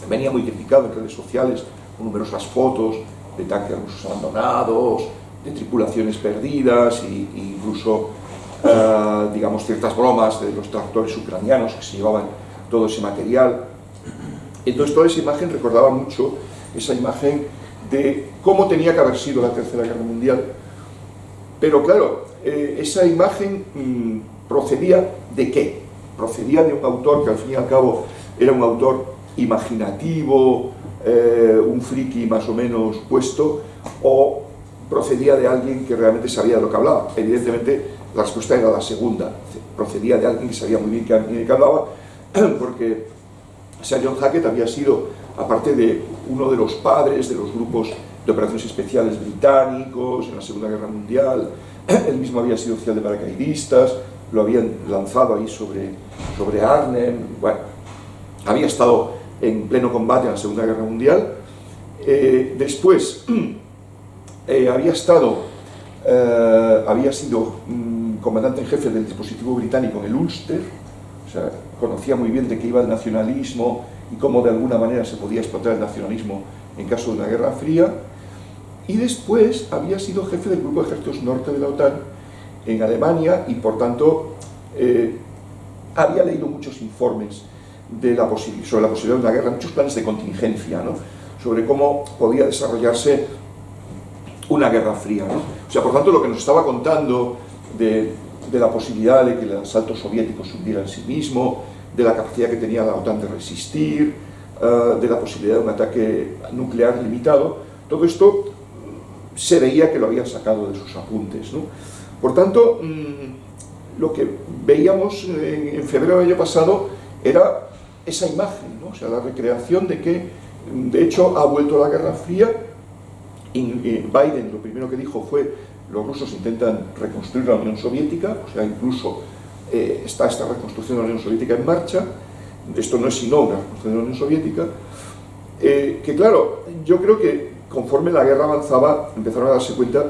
venía muy criticado en redes sociales, con numerosas fotos de tanques rusos abandonados, de tripulaciones perdidas e incluso, digamos, ciertas bromas de los tractores ucranianos que se llevaban todo ese material. Entonces toda esa imagen recordaba mucho esa imagen de cómo tenía que haber sido la Tercera Guerra Mundial. Pero claro, esa imagen procedía ¿de qué? Procedía de un autor que al fin y al cabo era un autor imaginativo, un friki más o menos puesto, o procedía de alguien que realmente sabía de lo que hablaba. Evidentemente la respuesta era la segunda, procedía de alguien que sabía muy bien de qué hablaba, porque Sir John Hackett había sido, aparte de uno de los padres de los grupos de operaciones especiales británicos en la Segunda Guerra Mundial, él mismo había sido oficial de paracaidistas, lo habían lanzado ahí sobre Arnhem, bueno, había estado en pleno combate en la Segunda Guerra Mundial. Después había sido comandante en jefe del dispositivo británico en el Ulster, o sea, conocía muy bien de qué iba el nacionalismo y cómo de alguna manera se podía explotar el nacionalismo en caso de una guerra fría. Y después había sido jefe del grupo de ejércitos norte de la OTAN en Alemania y por tanto había leído muchos informes sobre la posibilidad de una guerra, muchos planes de contingencia, ¿no? Sobre cómo podía desarrollarse una guerra fría, ¿no? O sea, por tanto, lo que nos estaba contando de la posibilidad de que el asalto soviético se hundiera en sí mismo, de la capacidad que tenía la OTAN de resistir, de la posibilidad de un ataque nuclear limitado, todo esto se veía que lo había sacado de sus apuntes, ¿no? Por tanto, lo que veíamos en febrero del año pasado era esa imagen, ¿no? O sea, la recreación de que, de hecho, ha vuelto la Guerra Fría. Biden lo primero que dijo fue: los rusos intentan reconstruir la Unión Soviética, o sea, incluso está esta reconstrucción de la Unión Soviética en marcha. Esto no es sino una reconstrucción de la Unión Soviética, que claro, yo creo que conforme la guerra avanzaba empezaron a darse cuenta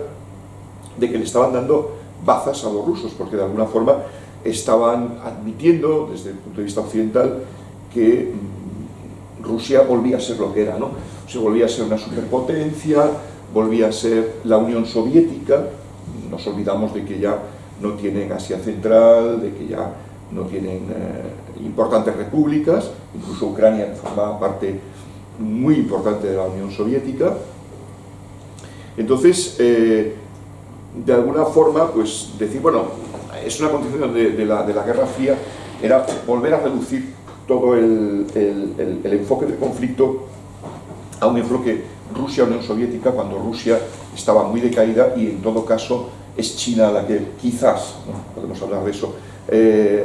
de que le estaban dando bazas a los rusos, porque de alguna forma estaban admitiendo desde el punto de vista occidental que Rusia volvía a ser lo que era, ¿no? O sea, volvía a ser una superpotencia, volvía a ser la Unión Soviética. Nos olvidamos de que ya no tienen Asia Central, de que ya no tienen importantes repúblicas, incluso Ucrania formaba parte muy importante de la Unión Soviética. Entonces, de alguna forma, pues decir, bueno, es una condición de la Guerra Fría, era volver a reducir todo el enfoque del conflicto a un enfoque Rusia-Unión Soviética, cuando Rusia estaba muy decaída y en todo caso es China la que quizás, ¿no? Podemos hablar de eso,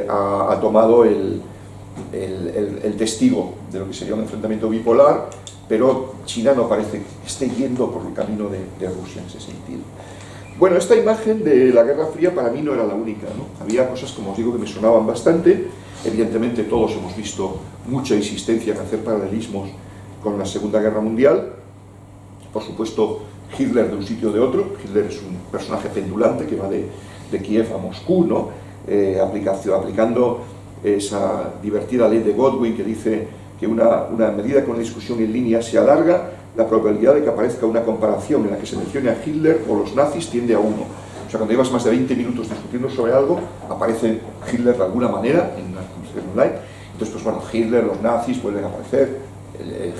ha tomado el testigo de lo que sería un enfrentamiento bipolar, pero China no parece que esté yendo por el camino de Rusia en ese sentido. Bueno, esta imagen de la Guerra Fría para mí no era la única, ¿no? Había cosas, como os digo, que me sonaban bastante. Evidentemente todos hemos visto mucha insistencia en hacer paralelismos con la Segunda Guerra Mundial. Por supuesto, Hitler de un sitio o de otro. Hitler es un personaje pendulante que va de Kiev a Moscú, ¿no? Aplicando esa divertida ley de Godwin que dice que una medida que una discusión en línea se alarga, la probabilidad de que aparezca una comparación en la que se mencione a Hitler o los nazis tiende a 1. O sea, cuando llevas más de 20 minutos discutiendo sobre algo, aparece Hitler de alguna manera en una conversación online. Entonces, pues bueno, Hitler, los nazis vuelven a aparecer,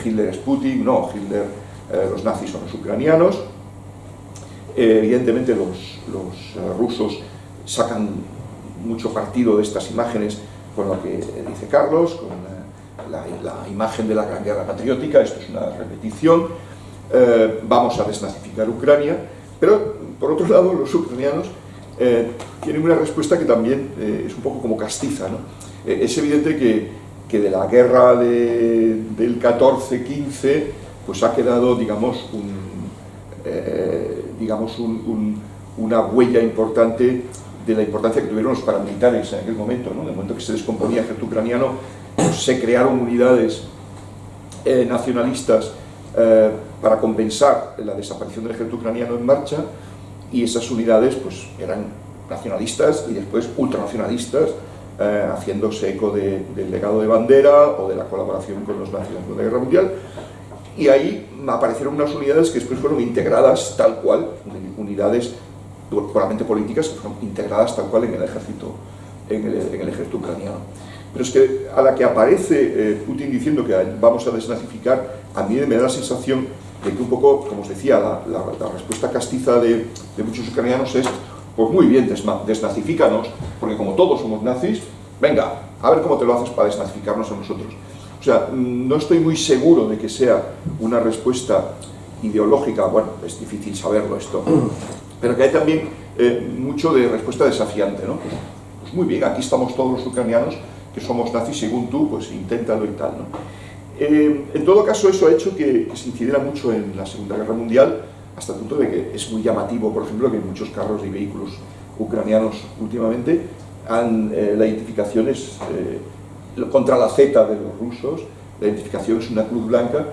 Hitler es Putin, no, Hitler, los nazis son los ucranianos. Evidentemente los rusos sacan mucho partido de estas imágenes con lo que dice Carlos, con la imagen de la Gran Guerra Patriótica. Esto es una repetición. Vamos a desnazificar Ucrania, pero por otro lado los ucranianos tienen una respuesta que también es un poco como castiza, ¿no? Es evidente que de la guerra del 14-15 pues ha quedado, digamos, una huella importante de la importancia que tuvieron los paramilitares en aquel momento, ¿no? En el momento que se descomponía el ejército ucraniano, pues se crearon unidades nacionalistas para compensar la desaparición del ejército ucraniano en marcha, y esas unidades pues eran nacionalistas y después ultranacionalistas, haciéndose eco del legado de Bandera o de la colaboración con los nazis en la Segunda Guerra Mundial. Y ahí aparecieron unas unidades que después fueron integradas tal cual, unidades puramente políticas que fueron integradas tal cual en el ejército ucraniano. Pero es que a la que aparece Putin diciendo que vamos a desnazificar, a mí me da la sensación de que un poco, como os decía, la respuesta castiza de muchos ucranianos es, pues muy bien, desnazifícanos, porque como todos somos nazis, venga, a ver cómo te lo haces para desnazificarnos a nosotros. O sea, no estoy muy seguro de que sea una respuesta ideológica, bueno, es difícil saberlo esto, pero que hay también mucho de respuesta desafiante, ¿no? Pues muy bien, aquí estamos todos los ucranianos que somos nazis según tú, pues inténtalo y tal, ¿no? En todo caso, eso ha hecho que se incidiera mucho en la Segunda Guerra Mundial, hasta el punto de que es muy llamativo, por ejemplo, que muchos carros y vehículos ucranianos últimamente la identificación es contra la Z de los rusos, la identificación es una cruz blanca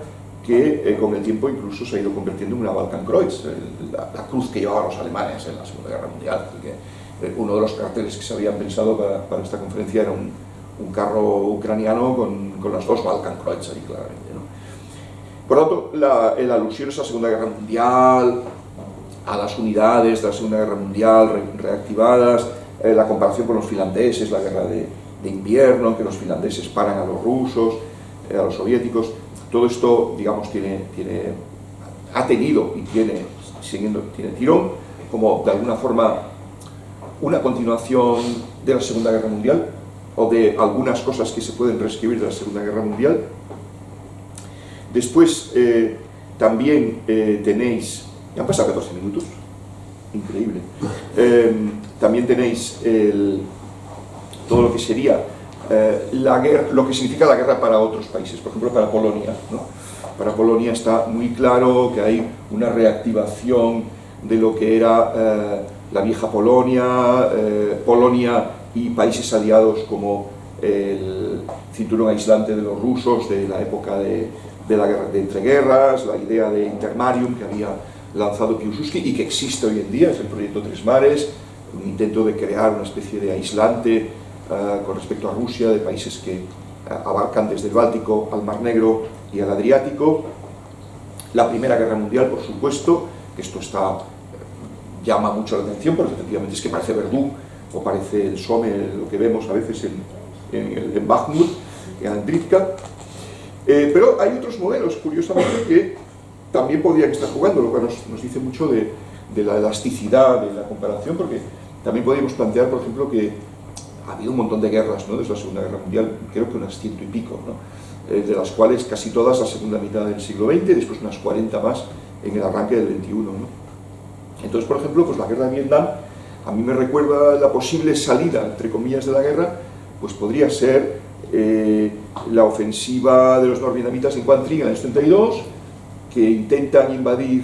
que con el tiempo incluso se ha ido convirtiendo en una Balkenkreuz, la cruz que llevaban los alemanes en la Segunda Guerra Mundial, porque uno de los carteles que se habían pensado para esta conferencia era un carro ucraniano con las dos Balkenkreuz ahí claramente, ¿no? Por lo tanto, la alusión a la Segunda Guerra Mundial, a las unidades de la Segunda Guerra Mundial reactivadas, la comparación con los finlandeses, la guerra de invierno, que los finlandeses paran a los rusos, a los soviéticos, todo esto, digamos, ha tenido y tiene tirón, como de alguna forma una continuación de la Segunda Guerra Mundial, o de algunas cosas que se pueden reescribir de la Segunda Guerra Mundial. Después también tenéis, ya han pasado 14 minutos, increíble, también tenéis todo lo que sería la guerra, lo que significa la guerra para otros países, por ejemplo para Polonia, ¿no? Para Polonia está muy claro que hay una reactivación de lo que era la vieja Polonia, Polonia y países aliados como el cinturón aislante de los rusos de la época de la guerra de entreguerras, la idea de Intermarium que había lanzado Piłsudski y que existe hoy en día, es el proyecto Tres Mares, un intento de crear una especie de aislante con respecto a Rusia, de países que abarcan desde el Báltico al Mar Negro y al Adriático. La Primera Guerra Mundial, por supuesto, que esto llama mucho la atención, porque efectivamente es que parece Verdún o parece el Somme, lo que vemos a veces en Bakhmut, en Andrivka. Pero hay otros modelos, curiosamente, que también podrían estar jugando, lo que nos dice mucho de la elasticidad de la comparación, porque también podríamos plantear, por ejemplo, que ha habido un montón de guerras, ¿no? Desde la Segunda Guerra Mundial, creo que unas 100 y pico, ¿no? De las cuales casi todas la segunda mitad del siglo XX, después unas 40 más en el arranque del XXI, ¿no? Entonces, por ejemplo, pues la guerra de Vietnam, a mí me recuerda la posible salida, entre comillas, de la guerra, pues podría ser la ofensiva de los norvietnamitas en Quang Tri en el 72, que intentan invadir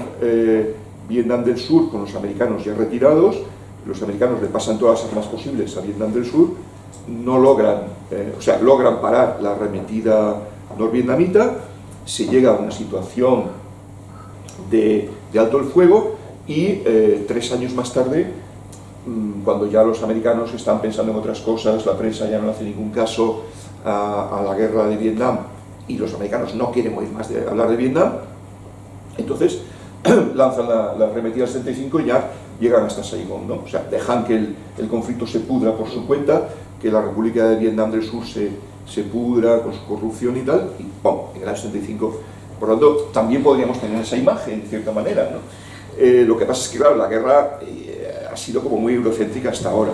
Vietnam del Sur con los americanos ya retirados. Los americanos le pasan todas las armas posibles a Vietnam del Sur, no logran, logran parar la arremetida norvietnamita, se llega a una situación de alto el fuego y 3 años más tarde, cuando ya los americanos están pensando en otras cosas, la prensa ya no le hace ningún caso a la guerra de Vietnam y los americanos no quieren oír más de hablar de Vietnam, entonces lanzan la arremetida del 75 y ya llegan hasta Saigón, ¿no? O sea, dejan que el conflicto se pudra por su cuenta, que la República de Vietnam del Sur se pudra con su corrupción y tal, y ¡pum!, en el año 75. Por lo tanto, también podríamos tener esa imagen, de cierta manera, ¿no? Lo que pasa es que, claro, la guerra ha sido como muy eurocéntrica hasta ahora.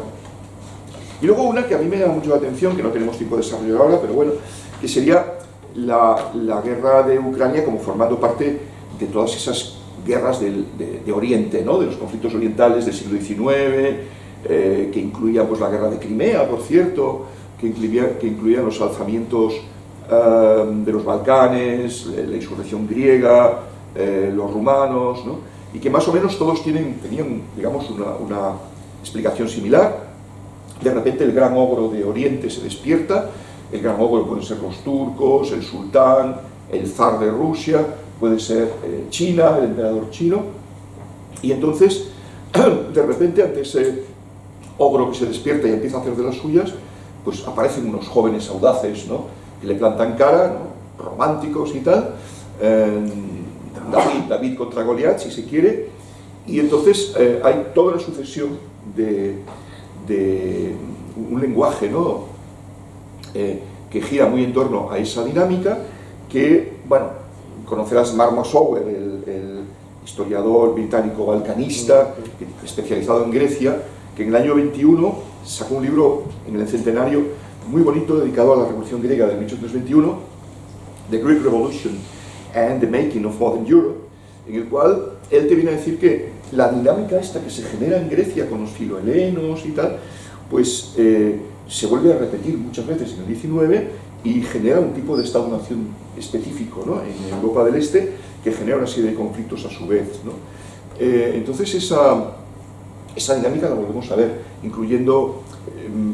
Y luego una que a mí me llama mucho la atención, que no tenemos tiempo de desarrollar ahora, pero bueno, que sería la guerra de Ucrania como formando parte de todas esas guerras de Oriente, ¿no? De los conflictos orientales del siglo XIX, que incluían pues, la guerra de Crimea, por cierto, que incluían los alzamientos de los Balcanes, la insurrección griega, los rumanos, ¿no? Y que más o menos todos tenían, digamos, una explicación similar. De repente el gran ogro de Oriente se despierta, el gran ogro pueden ser los turcos, el sultán, el zar de Rusia, puede ser China, el emperador chino, y entonces, de repente, ante ese ogro que se despierta y empieza a hacer de las suyas, pues aparecen unos jóvenes audaces, ¿no? Que le plantan cara, ¿no? Románticos y tal, David contra Goliat, si se quiere, y entonces hay toda una sucesión de un lenguaje, ¿no? que gira muy en torno a esa dinámica, que, bueno, conocerás Marmor Sower, el historiador británico balcanista, especializado en Grecia, que en el año 21 sacó un libro en el centenario muy bonito dedicado a la Revolución Griega de 1821, The Greek Revolution and the Making of Modern Europe, en el cual él te viene a decir que la dinámica esta que se genera en Grecia con los filohelenos y tal, pues se vuelve a repetir muchas veces en el 19 y genera un tipo de Estado-nación específico, ¿no?, en Europa del Este, que genera una serie de conflictos a su vez, ¿no? Entonces esa dinámica la volvemos a ver, incluyendo,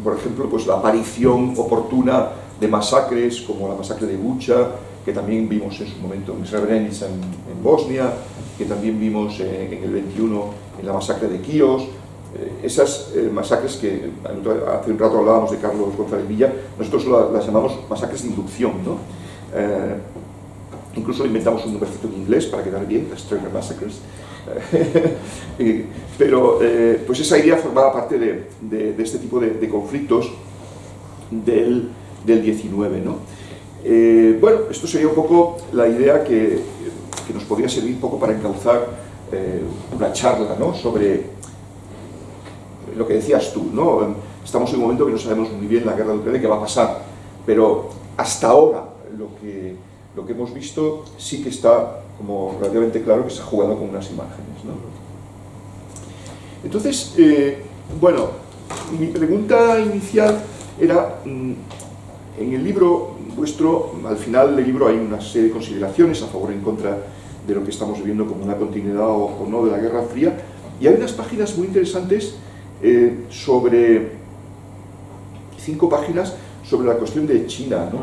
por ejemplo, pues la aparición oportuna de masacres como la masacre de Bucha, que también vimos en su momento en Srebrenica en Bosnia, que también vimos en el 21 en la masacre de Quíos. Esas masacres que hace un rato hablábamos de Carlos González Villa, nosotros las llamamos masacres de inducción, ¿no? Incluso inventamos un numerito en inglés para quedar bien, las Trigger Massacres. Pero pues esa idea formaba parte de este tipo de conflictos del 19, ¿no? Bueno, esto sería un poco la idea que nos podría servir un poco para encauzar una charla, ¿no?, sobre lo que decías tú, ¿no? Estamos en un momento que no sabemos muy bien la guerra de Ucrania qué va a pasar, pero hasta ahora lo que hemos visto sí que está como relativamente claro que se ha jugado con unas imágenes, ¿no? Entonces, bueno, mi pregunta inicial era, en el libro vuestro, al final del libro hay una serie de consideraciones a favor y en contra de lo que estamos viviendo como una continuidad o no de la Guerra Fría, y hay unas páginas muy interesantes sobre 5 páginas sobre la cuestión de China, ¿no?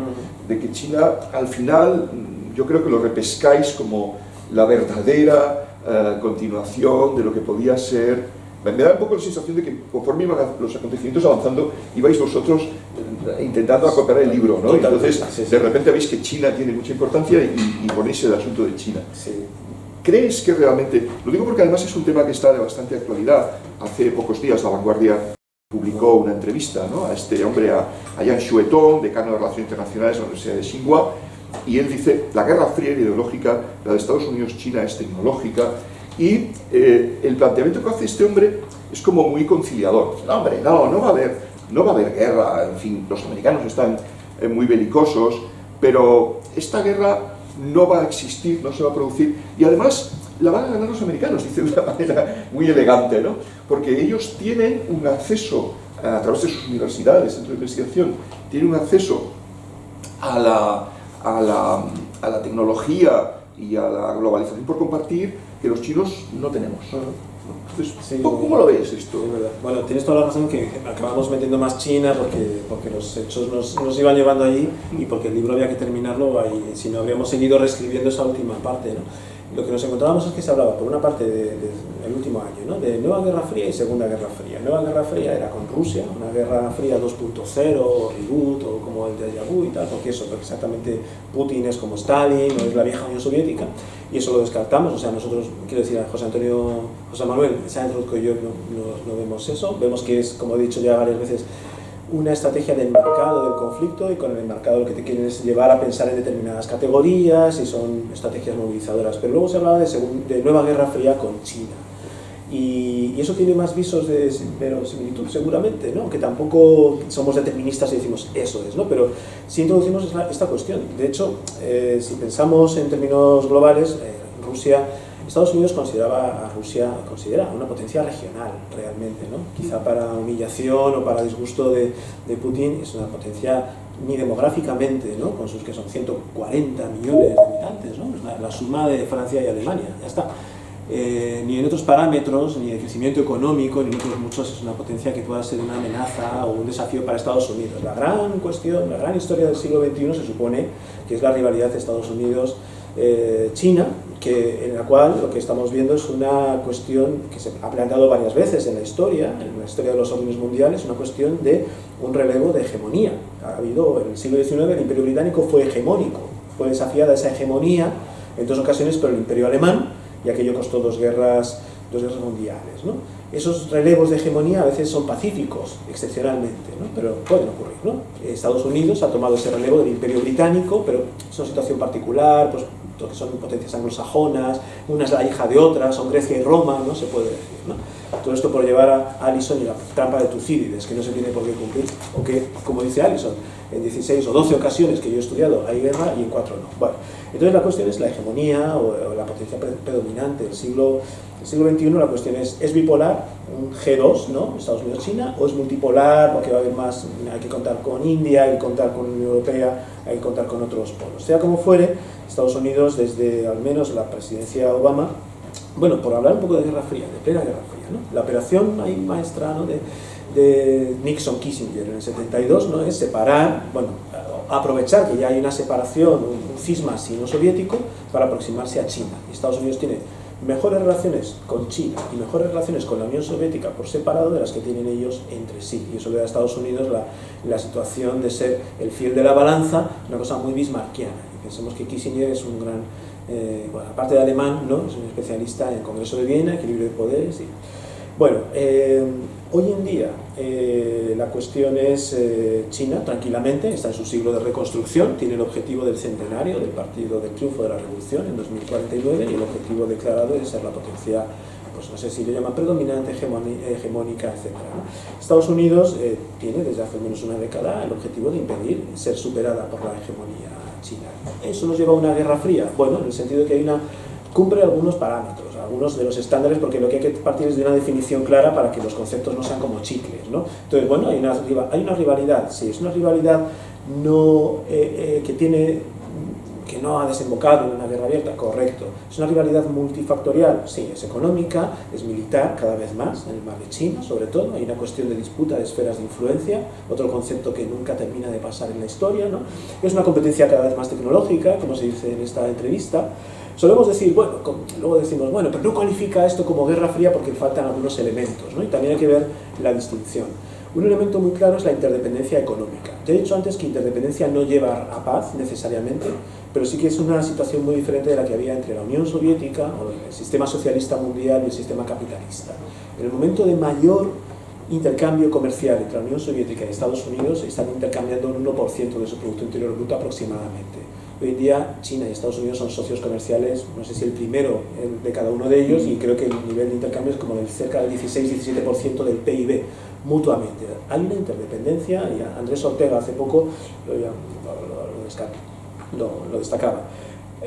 De que China al final yo creo que lo repescáis como la verdadera continuación de lo que podía ser. Me da un poco la sensación de que conforme iban los acontecimientos avanzando ibais vosotros intentando acopiar el libro, ¿no? Entonces de repente veis que China tiene mucha importancia y ponéis el asunto de China. Sí. ¿Crees que realmente, lo digo porque además es un tema que está de bastante actualidad? Hace pocos días La Vanguardia publicó una entrevista, ¿no?, a este hombre, a Yang Xuetong, decano de Relaciones Internacionales de la Universidad de Tsinghua, y él dice, la Guerra Fría era ideológica, la de Estados Unidos-China es tecnológica, y el planteamiento que hace este hombre es como muy conciliador. No, hombre, no va a haber guerra, en fin, los americanos están muy belicosos, pero esta guerra no va a existir, no se va a producir, y además la van a ganar los americanos, dice de una manera muy elegante, ¿no? Porque ellos tienen un acceso, a través de sus universidades, centros de investigación, tienen un acceso a la tecnología y a la globalización por compartir que los chinos no tenemos. Entonces, sí, ¿cómo lo ves esto? Es verdad. Bueno, tienes toda la razón que acabamos metiendo más China porque los hechos nos iban llevando allí y porque el libro había que terminarlo ahí, si no habríamos seguido reescribiendo esa última parte, ¿no? Lo que nos encontrábamos es que se hablaba, por una parte, del último año, ¿no?, de Nueva Guerra Fría y Segunda Guerra Fría. Nueva Guerra Fría era con Rusia, una Guerra Fría 2.0, reboot o como el déjà vu y tal, porque exactamente Putin es como Stalin o es la vieja Unión Soviética, y eso lo descartamos. O sea, nosotros, quiero decir, José Manuel Sáenz Rodko y yo no vemos eso, vemos que es, como he dicho ya varias veces, una estrategia de enmarcado del conflicto, y con el enmarcado lo que te quieren es llevar a pensar en determinadas categorías y son estrategias movilizadoras. Pero luego se hablaba de Nueva Guerra Fría con China, y eso tiene más visos de verosimilitud seguramente, ¿no?, que tampoco somos deterministas y decimos eso es, ¿no?, pero sí introducimos esta cuestión. De hecho, si pensamos en términos globales, Estados Unidos considera una potencia regional realmente, ¿no? Quizá para humillación o para disgusto de Putin es una potencia ni demográficamente, ¿no?, con sus que son 140 millones de habitantes, ¿no?, es la suma de Francia y Alemania, ya está. Ni en otros parámetros, ni de crecimiento económico, ni en otros muchos es una potencia que pueda ser una amenaza o un desafío para Estados Unidos. La gran cuestión, la gran historia del siglo XXI se supone que es la rivalidad de Estados Unidos-China, en la cual lo que estamos viendo es una cuestión que se ha planteado varias veces en la historia de los órdenes mundiales, una cuestión de un relevo de hegemonía. Ha habido, en el siglo XIX, el Imperio Británico fue hegemónico, fue desafiada esa hegemonía en 2 ocasiones por el Imperio Alemán, y aquello costó dos guerras mundiales, ¿no? Esos relevos de hegemonía a veces son pacíficos, excepcionalmente, ¿no? Pero pueden ocurrir, ¿no? Estados Unidos ha tomado ese relevo del Imperio Británico, pero es una situación particular, pues que son potencias anglosajonas, una es la hija de otra, son Grecia y Roma, ¿no? Se puede decir, ¿no? Todo esto por llevar a Allison y la trampa de Tucídides, que no se tiene por qué cumplir, o que, como dice Allison, en 16 o 12 ocasiones que yo he estudiado hay guerra y en 4 no. Bueno, entonces la cuestión es la hegemonía o la potencia predominante. El siglo XXI la cuestión es bipolar, un G2, ¿no? Estados Unidos-China, o es multipolar, porque va a haber más, hay que contar con India, hay que contar con la Unión Europea, hay que contar con otros polos. Sea como fuere, Estados Unidos, desde al menos la presidencia Obama, bueno, por hablar un poco de Guerra Fría, de plena Guerra Fría, ¿no? La operación ahí maestra, ¿no? de Nixon-Kissinger en el 72, ¿no? Es separar, bueno, aprovechar que ya hay una separación, un cisma sino-soviético para aproximarse a China. Y Estados Unidos tiene mejores relaciones con China y mejores relaciones con la Unión Soviética por separado de las que tienen ellos entre sí. Y eso le da a Estados Unidos la situación de ser el fiel de la balanza, una cosa muy bismarckiana. Y pensemos que Kissinger es un gran, bueno, aparte de alemán, ¿no? Es un especialista en el Congreso de Viena, equilibrio de poderes. Y, bueno, hoy en día la cuestión es China, tranquilamente, está en su siglo de reconstrucción, tiene el objetivo del centenario del Partido del Triunfo de la Revolución en 2049 y el objetivo declarado es ser la potencia, pues no sé si lo llaman predominante, hegemónica, etc., ¿no? Estados Unidos tiene desde hace menos una década el objetivo de impedir ser superada por la hegemonía china. ¿Eso nos lleva a una guerra fría? Bueno, en el sentido de que cumple algunos parámetros, algunos de los estándares, porque lo que hay que partir es de una definición clara para que los conceptos no sean como chicles, ¿no? Entonces, bueno, hay una rivalidad, sí, es una rivalidad no, que no ha desembocado en una guerra abierta, correcto. Es una rivalidad multifactorial, sí, es económica, es militar cada vez más, en el mar de China sobre todo, hay una cuestión de disputa de esferas de influencia, otro concepto que nunca termina de pasar en la historia, ¿no? Es una competencia cada vez más tecnológica, como se dice en esta entrevista. Solemos decir, bueno, luego decimos, bueno, pero no califica esto como guerra fría porque faltan algunos elementos, ¿no? Y también hay que ver la distinción. Un elemento muy claro es la interdependencia económica. Ya he dicho antes que interdependencia no lleva a paz necesariamente, pero sí que es una situación muy diferente de la que había entre la Unión Soviética o el sistema socialista mundial y el sistema capitalista. En el momento de mayor intercambio comercial entre la Unión Soviética y Estados Unidos, están intercambiando un 1% de su Producto Interior Bruto aproximadamente. Hoy en día China y Estados Unidos son socios comerciales, no sé si el primero de cada uno de ellos, y creo que el nivel de intercambio es como cerca del 16-17% del PIB mutuamente. Hay una interdependencia, y Andrés Ortega hace poco lo destacaba.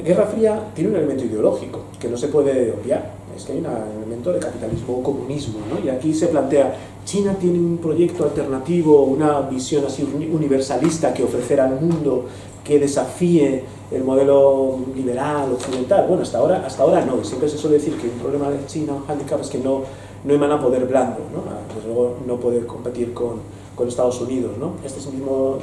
Guerra Fría tiene un elemento ideológico que no se puede obviar, es que hay un elemento de capitalismo o comunismo, ¿no? Y aquí se plantea, China tiene un proyecto alternativo, una visión así universalista que ofrecer al mundo, que desafíe el modelo liberal occidental. Bueno, hasta ahora no. Siempre se suele decir que un problema de China, un hándicap, es que no emana poder blando, ¿no? Desde luego no poder competir con Estados Unidos, ¿no? Este mismo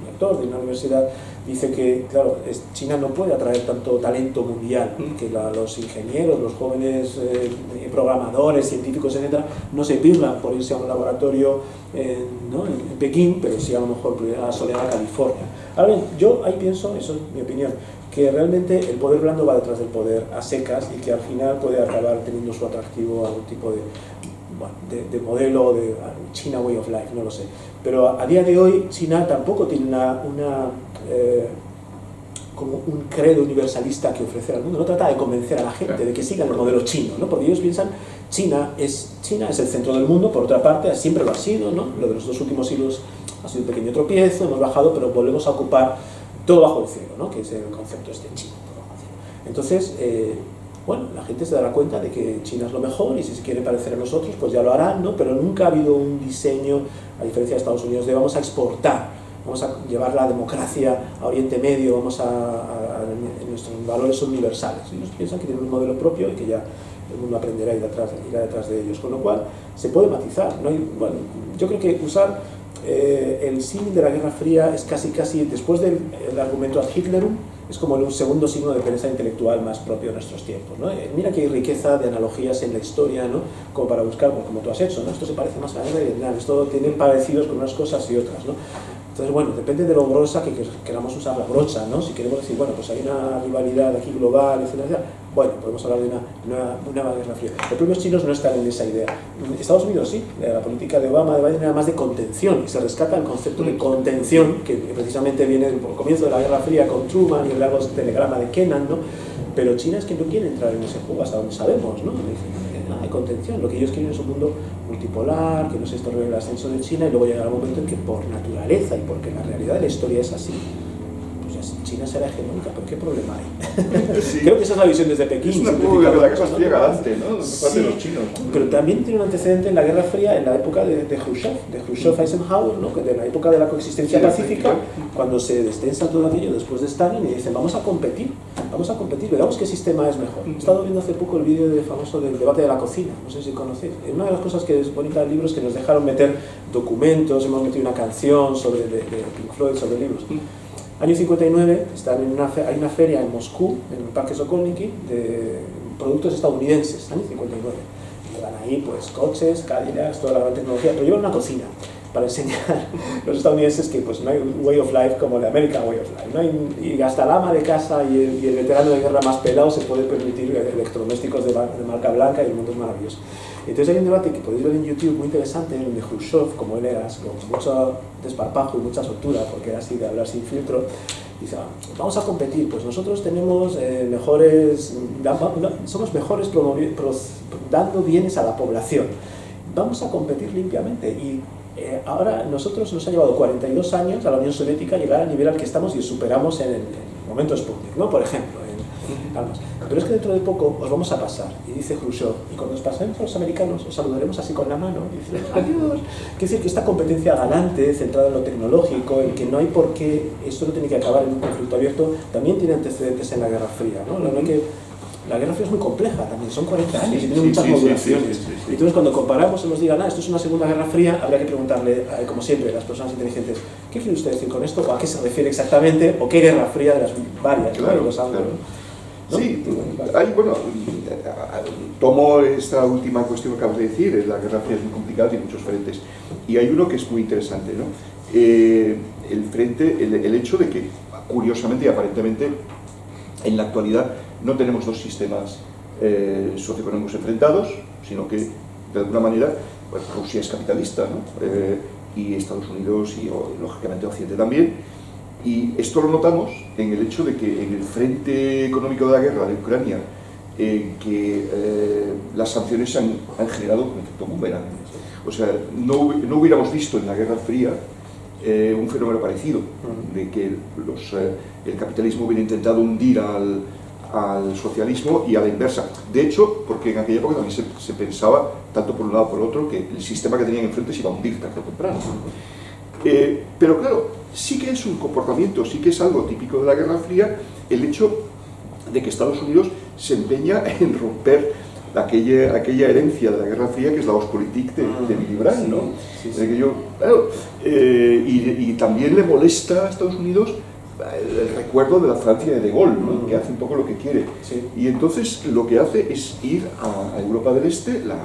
rector de una universidad dice que, claro, China no puede atraer tanto talento mundial, que los ingenieros, los jóvenes programadores, científicos, etcétera, no se pirlan por irse a un laboratorio ¿no? en Pekín, pero sí a lo mejor a la soleada California. Ahora bien, yo ahí pienso, eso es mi opinión, que realmente el poder blando va detrás del poder a secas y que al final puede acabar teniendo su atractivo a algún tipo de modelo de China Way of Life, no lo sé. Pero a día de hoy China tampoco tiene como un credo universalista que ofrecer al mundo, no trata de convencer a la gente de que sigan el modelo chino, ¿no? Porque ellos piensan, China es el centro del mundo, por otra parte, siempre lo ha sido, ¿no? Lo de los 2 últimos siglos ha sido un pequeño tropiezo, hemos bajado, pero volvemos a ocupar todo bajo el cielo, ¿no? Que es el concepto chino. Entonces, bueno, la gente se dará cuenta de que China es lo mejor y si se quiere parecer a nosotros, pues ya lo harán, ¿no? Pero nunca ha habido un diseño, a diferencia de Estados Unidos, de vamos a exportar, vamos a llevar la democracia a Oriente Medio, nuestros valores son universales. Ellos piensan que tienen un modelo propio y que ya el mundo aprenderá a irá detrás de ellos, con lo cual se puede matizar, ¿no? Bueno, yo creo que usar el símil de la Guerra Fría es casi, después del argumento ad Hitlerum, es como un segundo signo de pereza intelectual más propio de nuestros tiempos, ¿no? Mira que hay riqueza de analogías en la historia, ¿no? Como para buscar, como tú has hecho, ¿no? Esto se parece más a la guerra de Vietnam, esto tienen parecidos con unas cosas y otras, ¿no? Entonces, bueno, depende de lo grosa que queramos usar la brocha, ¿no? Si queremos decir, bueno, pues hay una rivalidad aquí global, etcétera, bueno, podemos hablar de una guerra fría. Los propios chinos no están en esa idea. Estados Unidos sí, la política de Obama era más de contención, y se rescata el concepto de contención, que precisamente viene por el comienzo de la Guerra Fría con Truman y el largo telegrama de Kennan, ¿no? Pero China es que no quiere entrar en ese juego hasta donde sabemos, ¿no? Hay contención, lo que ellos quieren es un mundo multipolar, que no se estorbe el ascenso de China, y luego llegará el momento en que por naturaleza y porque la realidad de la historia es así, pues ya China será hegemónica, pero ¿qué problema hay? Sí. Creo que esa es la visión desde Pekín. Es una de la Guerra Fría galante, ¿no? De parte de los chinos. Pero también tiene un antecedente en la Guerra Fría, en la época de Khrushchev, Eisenhower, ¿no? De la época de la coexistencia pacífica, cuando se destensa todo aquello después de Stalin y dicen, vamos a competir, veamos qué sistema es mejor. He estado viendo hace poco el vídeo famoso del debate de la cocina, no sé si conocéis. Una de las cosas que es bonita del libro es que nos dejaron meter documentos, hemos metido una canción sobre de Pink Floyd, sobre libros. Año 59, hay una feria en Moscú, en el Parque Sokolniki, de productos estadounidenses, año 59. Llevan ahí pues coches, Cadillacs, toda la gran tecnología, pero llevan una cocina para enseñar a los estadounidenses que pues no hay un way of life como el American way of life, ¿no? Y hasta el ama de casa y el veterano de guerra más pelado se puede permitir electrodomésticos de marca blanca, y el mundo es maravilloso. Entonces hay un debate que podéis ver en YouTube muy interesante, donde Khrushchev, como él era, con mucho desparpajo y mucha soltura, porque era así de hablar sin filtro, dice, vamos a competir, pues nosotros tenemos somos mejores dando bienes a la población, vamos a competir limpiamente. Y ahora nosotros nos ha llevado 42 años a la Unión Soviética llegar al nivel al que estamos y superamos en el momento Sputnik, ¿no? Por ejemplo, en armas. Pero es que dentro de poco os vamos a pasar, y dice Khrushchev, y cuando nos pasemos a los americanos os saludaremos así con la mano, y dice, adiós. Quiere decir que esta competencia galante, centrada en lo tecnológico, en que no hay por qué, esto no tiene que acabar en un conflicto abierto, también tiene antecedentes en la Guerra Fría, ¿no? La Guerra Fría es muy compleja también, son 40 años y tiene muchas modulaciones. Y entonces cuando comparamos y nos digan, esto es una segunda Guerra Fría, habría que preguntarle, como siempre, a las personas inteligentes, ¿qué quiere usted decir con esto? ¿O a qué se refiere exactamente? ¿O qué Guerra Fría de las varias? Claro, ¿no? Los ángulos, ¿no? Sí, tomo esta última cuestión que acabas de decir, la Guerra Fría es muy complicada, tiene muchos frentes, y hay uno que es muy interesante, ¿no? El hecho de que, curiosamente y aparentemente, en la actualidad no tenemos dos sistemas socioeconómicos enfrentados, sino que, de alguna manera, pues, Rusia es capitalista, ¿no? Y Estados Unidos y, lógicamente, Occidente también. Y esto lo notamos en el hecho de que en el frente económico de la guerra de Ucrania, las sanciones han generado un efecto boomerang. O sea, no hubiéramos visto en la Guerra Fría un fenómeno parecido, de que el capitalismo hubiera intentado hundir al socialismo y a la inversa. De hecho, porque en aquella época también se pensaba, tanto por un lado como por el otro, que el sistema que tenían enfrente se iba a hundir tarde o temprano. Pero claro, sí que es un comportamiento, sí que es algo típico de la Guerra Fría, el hecho de que Estados Unidos se empeña en romper aquella herencia de la Guerra Fría, que es la Ostpolitik de Willy Brandt, ¿no? Y también le molesta a Estados Unidos el recuerdo de la Francia de Gaulle, ¿no? Que hace un poco lo que quiere. Sí. Y entonces lo que hace es ir a Europa del Este, la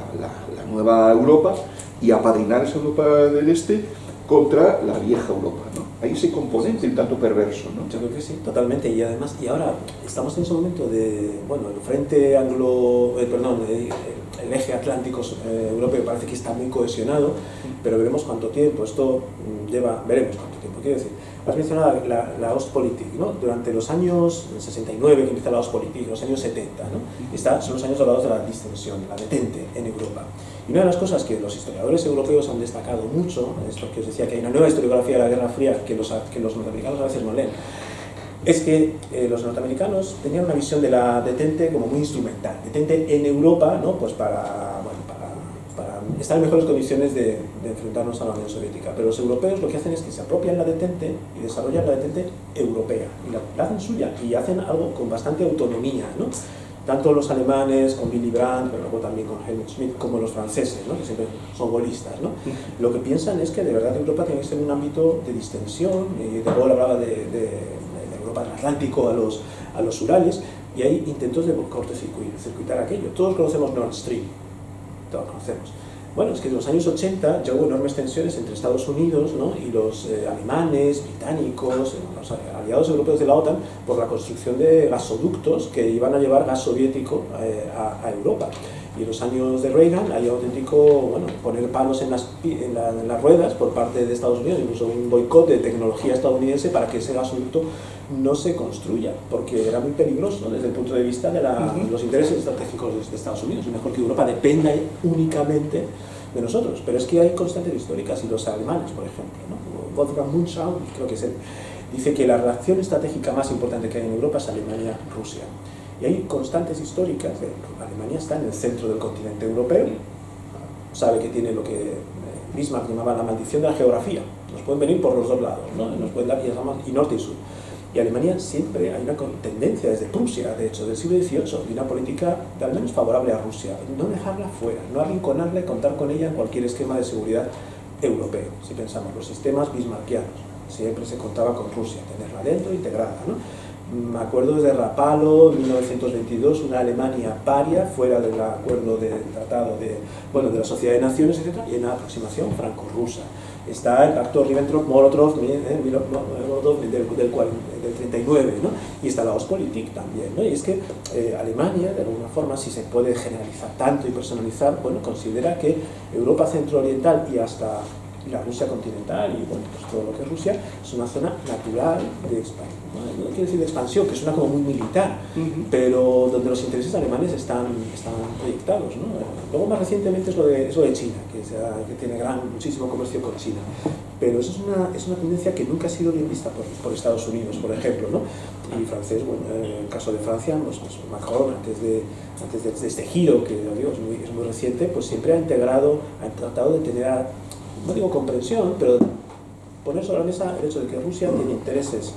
nueva Europa, y apadrinar esa Europa del Este contra la vieja Europa, ¿no? Hay ese componente un tanto perverso, ¿no? Yo creo que sí, totalmente. Y además, y ahora estamos en ese momento de, bueno, el frente el eje atlántico europeo parece que está muy cohesionado, pero veremos cuánto tiempo esto veremos cuánto tiempo. Quiero decir, has mencionado la Ostpolitik, ¿no? Durante los años 69 que empieza la Ostpolitik, los años 70, ¿no? Son los años hablados de la distensión, la detente en Europa. Y una de las cosas que los historiadores europeos han destacado mucho, esto que os decía, que hay una nueva historiografía de la Guerra Fría que los norteamericanos a veces no leen, es que los norteamericanos tenían una visión de la detente como muy instrumental. Detente en Europa, ¿no? Pues para estar en mejores condiciones de enfrentarnos a la Unión Soviética. Pero los europeos lo que hacen es que se apropian la detente y desarrollan la detente europea. Y la hacen suya y hacen algo con bastante autonomía, ¿no? Tanto los alemanes con Willy Brandt, pero luego también con Helmut Schmidt, como los franceses, ¿no? Que siempre son gaullistas, ¿no? Lo que piensan es que de verdad Europa tiene que ser un ámbito de distensión, y de Gaulle hablaba de Europa del Atlántico a los Urales, y hay intentos de cortocircuitar aquello. Todos conocemos Nord Stream, todos conocemos. Bueno, es que en los años 80 ya hubo enormes tensiones entre Estados Unidos, ¿no?, y los alemanes, británicos, los aliados europeos de la OTAN, por la construcción de gasoductos que iban a llevar gas soviético a Europa. Y en los años de Reagan hay auténtico, bueno, poner palos en las ruedas por parte de Estados Unidos, incluso un boicot de tecnología estadounidense para que ese gasoducto no se construya, porque era muy peligroso, ¿no?, desde el punto de vista de los intereses estratégicos de Estados Unidos. Es mejor que Europa dependa únicamente de nosotros, pero es que hay constantes históricas, y los alemanes, por ejemplo, ¿no?, Wolfgang Munchau, creo que es él, dice que la relación estratégica más importante que hay en Europa es Alemania-Rusia. Y hay constantes históricas. Alemania está en el centro del continente europeo, sabe que tiene lo que Bismarck llamaba la maldición de la geografía. Nos pueden venir por los dos lados, ¿no?, nos pueden dar y norte y sur. Y Alemania siempre hay una tendencia, desde Prusia, de hecho, del siglo XVIII, de una política de al menos favorable a Rusia, no dejarla fuera, no arrinconarla y contar con ella en cualquier esquema de seguridad europeo. Si pensamos, los sistemas bismarckianos, siempre se contaba con Rusia, tenerla dentro, integrada, ¿no? Me acuerdo desde Rapallo, 1922, una Alemania paria, fuera del acuerdo del tratado de la Sociedad de Naciones, etc., y una aproximación franco-rusa. Está el pacto Ribbentrop-Molotov del 39, ¿no?, y está la Ostpolitik también, ¿no? Y es que Alemania, de alguna forma, si se puede generalizar tanto y personalizar, bueno, considera que Europa centro-oriental y hasta la Rusia continental y, bueno, pues todo lo que es Rusia es una zona natural de expansión. No quiero decir de expansión, que suena como muy militar, pero donde los intereses alemanes están proyectados, ¿no? Luego, más recientemente, es lo de China, que tiene muchísimo comercio con China. Pero eso es una tendencia que nunca ha sido bien vista por Estados Unidos, por ejemplo, ¿no? Y francés, bueno, en el caso de Francia, pues Macron, antes de este giro, que digo, es muy reciente, pues siempre ha tratado de tener, no digo comprensión, pero poner sobre la mesa el hecho de que Rusia tiene intereses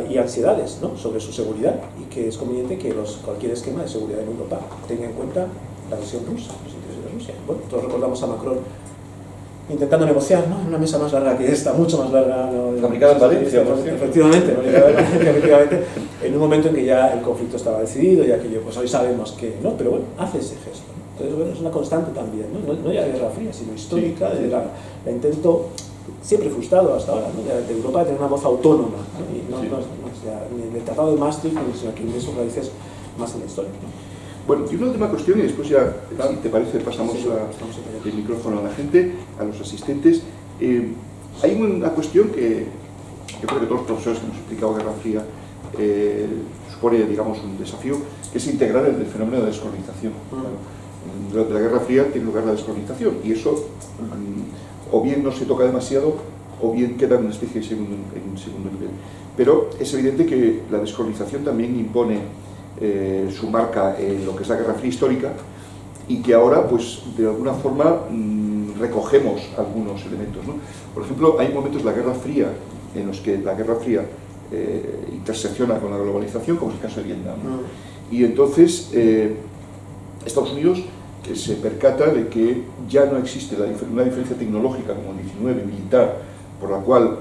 y ansiedades, ¿no?, sobre su seguridad, y que es conveniente que cualquier esquema de seguridad en Europa tenga en cuenta la visión rusa, los intereses de Rusia. Bueno, todos recordamos a Macron intentando negociar, ¿no?, en una mesa más larga que esta, mucho más larga, ¿no?, fabricada en Valencia, efectivamente, en un momento en que ya el conflicto estaba decidido, y aquello, pues hoy sabemos que no, pero bueno, hace ese gesto, ¿no? Entonces, bueno, es una constante también, no ya de Guerra Fría, sino histórica, de la intento siempre frustrado hasta ahora, ¿no?, de Europa de tener una voz autónoma, ¿no?, y no ni en el Tratado de Maastricht, sino que en sus raíces más en la historia, ¿no? Bueno, y una última cuestión, y después ya, si te parece, pasamos el micrófono a la gente, a los asistentes. Hay una cuestión que yo creo que todos los profesores que hemos explicado Guerra Fría supone, digamos, un desafío, que es integrar el fenómeno de descolonización. Durante la Guerra Fría tiene lugar la descolonización, y eso o bien no se toca demasiado, o bien queda en una especie de en un segundo nivel. Pero es evidente que la descolonización también impone su marca en lo que es la Guerra Fría histórica, y que ahora, pues, de alguna forma recogemos algunos elementos, ¿no? Por ejemplo, hay momentos de la Guerra Fría en los que la Guerra Fría intersecciona con la globalización, como es el caso de Vietnam, ¿no? Y entonces Estados Unidos se percata de que ya no existe una diferencia tecnológica como el 19 militar, por la cual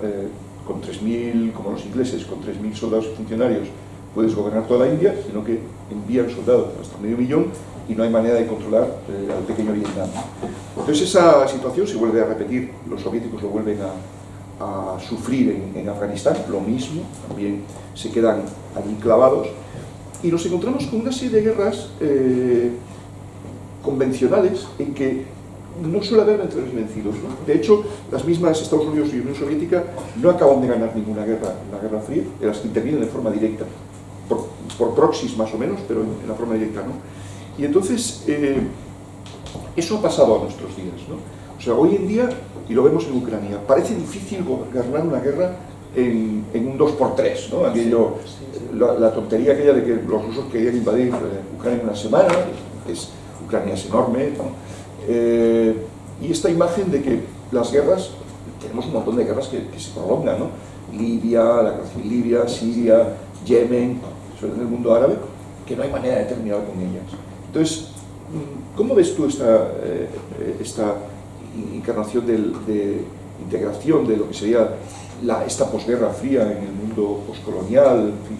con 3.000, como los ingleses, con 3.000 soldados y funcionarios puedes gobernar toda la India, sino que envían soldados hasta 500.000 y no hay manera de controlar al pequeño Vietnam. Entonces esa situación se vuelve a repetir, los soviéticos lo vuelven a sufrir en Afganistán, lo mismo, también se quedan allí clavados, y nos encontramos con una serie de guerras convencionales en que no suele haber vencedores y vencidos, ¿no? De hecho, las mismas Estados Unidos y Unión Soviética no acaban de ganar ninguna guerra en la Guerra Fría, de las que intervienen de forma directa, por proxies más o menos, pero en la forma directa, ¿no? Y entonces, eso ha pasado a nuestros días, ¿no? O sea, hoy en día, y lo vemos en Ucrania, parece difícil ganar una guerra en un 2×3, ¿no? Aquello, la tontería aquella de que los rusos querían invadir Ucrania en una semana, Ucrania es enorme, ¿no? Y esta imagen de que las guerras, tenemos un montón de guerras que se prolongan, ¿no? Libia, la guerra civil Libia, Siria, Yemen, sobre todo en el mundo árabe, que no hay manera de terminar con ellas. Entonces, ¿cómo ves tú esta encarnación de integración de lo que sería esta posguerra fría en el mundo poscolonial? En fin.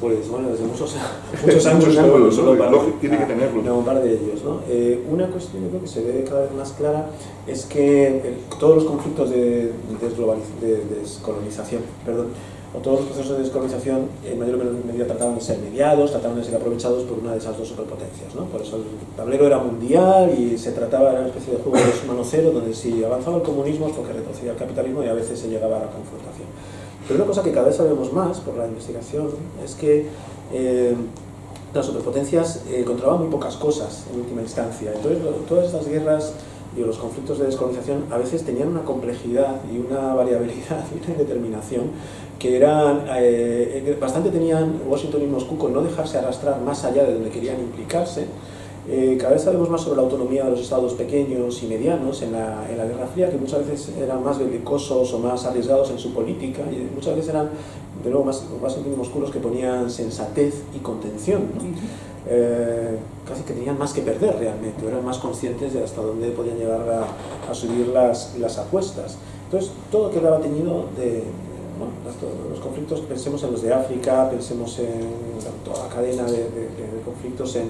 Pues bueno, desde muchos años, muchos ángulos, ¿no? Tiene que tenerlo. Un par de ellos, ¿no? Una cuestión, yo creo que se ve cada vez más clara, es que todos los conflictos de descolonización, o todos los procesos de descolonización en mayor o menor medida trataban de ser mediados, trataban de ser aprovechados por una de esas dos superpotencias, ¿no? Por eso el tablero era mundial y se trataba de una especie de juego de mano cero, donde si avanzaba el comunismo es porque retrocedía el capitalismo y a veces se llegaba a la confrontación. Pero una cosa que cada vez sabemos más por la investigación es que las superpotencias controlaban muy pocas cosas en última instancia. Entonces, todas estas guerras y los conflictos de descolonización a veces tenían una complejidad y una variabilidad y una indeterminación que eran bastante tenían Washington y Moscú con no dejarse arrastrar más allá de donde querían implicarse. Cada vez sabemos más sobre la autonomía de los estados pequeños y medianos en la Guerra Fría, que muchas veces eran más belicosos o más arriesgados en su política, y muchas veces eran, de nuevo, más Washington y Moscú los que ponían sensatez y contención, ¿no? Casi que tenían más que perder realmente, eran más conscientes de hasta dónde podían llegar a subir las apuestas. Entonces, todo quedaba teñido de los conflictos. Pensemos en los de África, pensemos en toda la cadena de conflictos en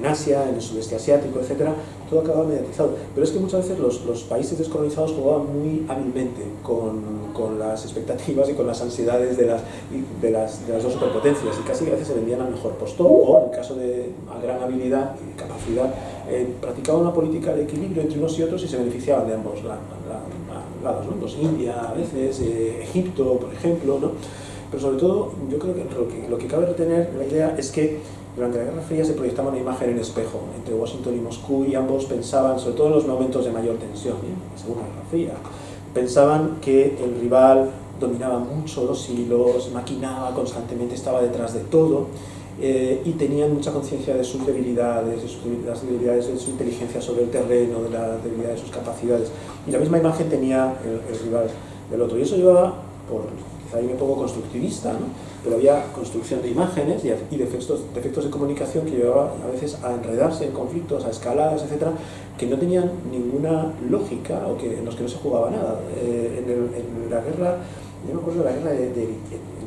Asia, en el sudeste asiático, etcétera, todo acababa mediatizado. Pero es que muchas veces los países descolonizados jugaban muy hábilmente con las expectativas y con las ansiedades de las dos superpotencias, y casi a veces se vendían al mejor postor, o en el caso de gran habilidad y capacidad, practicaban una política de equilibrio entre unos y otros y se beneficiaban de ambos lados, ¿no? Los India, a veces, Egipto, por ejemplo, ¿no? Pero sobre todo, yo creo que lo que cabe retener la idea es que durante la Guerra Fría se proyectaba una imagen en espejo entre Washington y Moscú, y ambos pensaban, sobre todo en los momentos de mayor tensión, según la Guerra Fría, pensaban que el rival dominaba mucho los hilos, maquinaba constantemente, estaba detrás de todo, y tenían mucha conciencia de sus debilidades, las debilidades de su inteligencia sobre el terreno, de la debilidad de sus capacidades, y la misma imagen tenía el rival del otro, y eso llevaba, quizá ahí un poco constructivista, ¿no? Pero había construcción de imágenes y defectos de comunicación que llevaba a veces a enredarse en conflictos, a escaladas, etcétera, que no tenían ninguna lógica o en los que no se jugaba nada. En la guerra, yo me acuerdo de la guerra de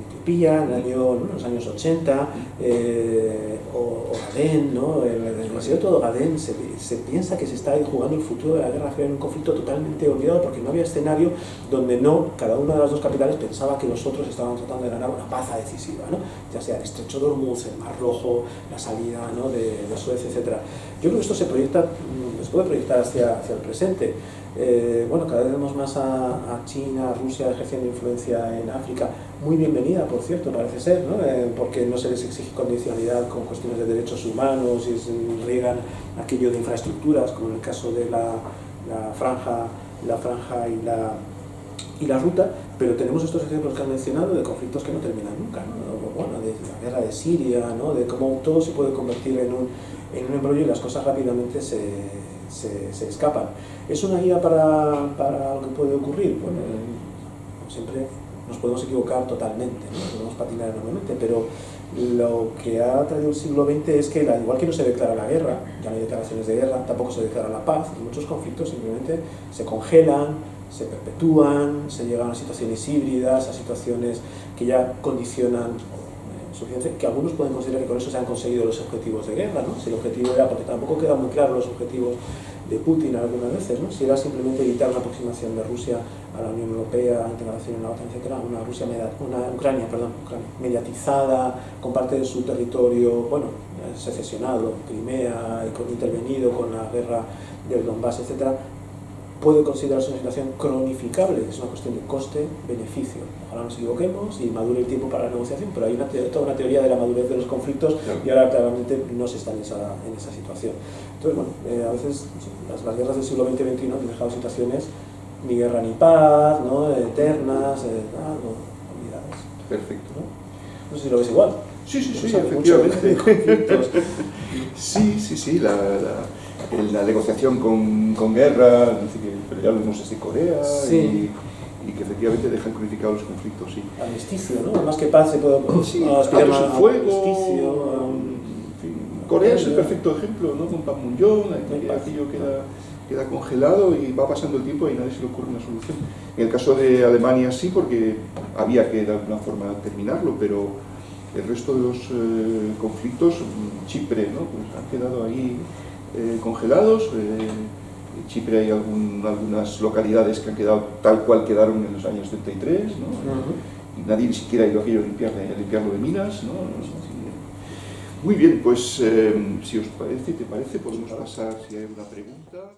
Etiopía, en los años 80, o Ogadén, ¿no? En el desierto de Ogadén se piensa que se está jugando el futuro de la Guerra Fría en un conflicto totalmente olvidado, porque no había escenario donde cada una de las dos capitales pensaba que los otros estaban tratando de ganar una paz decisiva, ¿no? Ya sea el Estrecho de Hormuz, el Mar Rojo, la salida, ¿no? de Suez, etc. Yo creo que esto se puede proyectar hacia el presente. Cada vez vemos más a China, a Rusia ejerciendo influencia en África, muy bienvenida, por cierto, parece ser, ¿no? Porque no se les exige condicionalidad con cuestiones de derechos humanos y se riegan aquello de infraestructuras, como en el caso de la franja y la ruta, pero tenemos estos ejemplos que han mencionado de conflictos que no terminan nunca, ¿no? Bueno, de la guerra de Siria, ¿no? De cómo todo se puede convertir en un embrollo y las cosas rápidamente se escapan. ¿Es una guía para lo que puede ocurrir? Bueno, como siempre nos podemos equivocar totalmente, ¿no? Podemos patinar enormemente, pero lo que ha traído el siglo XX es que, igual que no se declara la guerra, ya no hay declaraciones de guerra, tampoco se declara la paz, y muchos conflictos simplemente se congelan, se perpetúan, se llegan a situaciones híbridas, a situaciones que ya condicionan que algunos pueden considerar que con eso se han conseguido los objetivos de guerra, ¿no? Si el objetivo era, porque tampoco quedan muy claros los objetivos de Putin algunas veces, ¿no? Si era simplemente evitar una aproximación de Rusia a la Unión Europea, integración en la OTAN, etc., una Ucrania mediatizada, con parte de su territorio, secesionado, Crimea, y intervenido con la guerra del Donbass, etc., puede considerarse una situación cronificable, es una cuestión de coste-beneficio. Ojalá nos equivoquemos y madure el tiempo para la negociación, pero hay toda una teoría de la madurez de los conflictos, y ahora claramente no se está en esa situación. Entonces, a veces las guerras del siglo XX-XXI han dejado situaciones ni guerra ni paz, ¿no? Eternas, olvidadas. Perfecto. No sé si lo ves igual. Sí, efectivamente. Sí, la negociación con guerra, pero ya lo vemos desde Corea, sí. y que efectivamente dejan cronificados los conflictos, sí. Armisticio, ¿no? Más que paz se puede aspirar a fuego, armisticio. Corea es el perfecto ejemplo, ¿no? Con Panmunjom, aquello queda congelado y va pasando el tiempo y a nadie se le ocurre una solución. En el caso de Alemania sí, porque había que de alguna forma terminarlo, pero El resto de los conflictos, Chipre, ¿no? Pues han quedado ahí congelados. En Chipre hay algunas localidades que han quedado tal cual quedaron en los años 73, ¿no? Y nadie ni siquiera ha ido aquello a limpiarlo de minas, ¿no? Muy bien, pues si os parece, podemos pasar si hay alguna pregunta.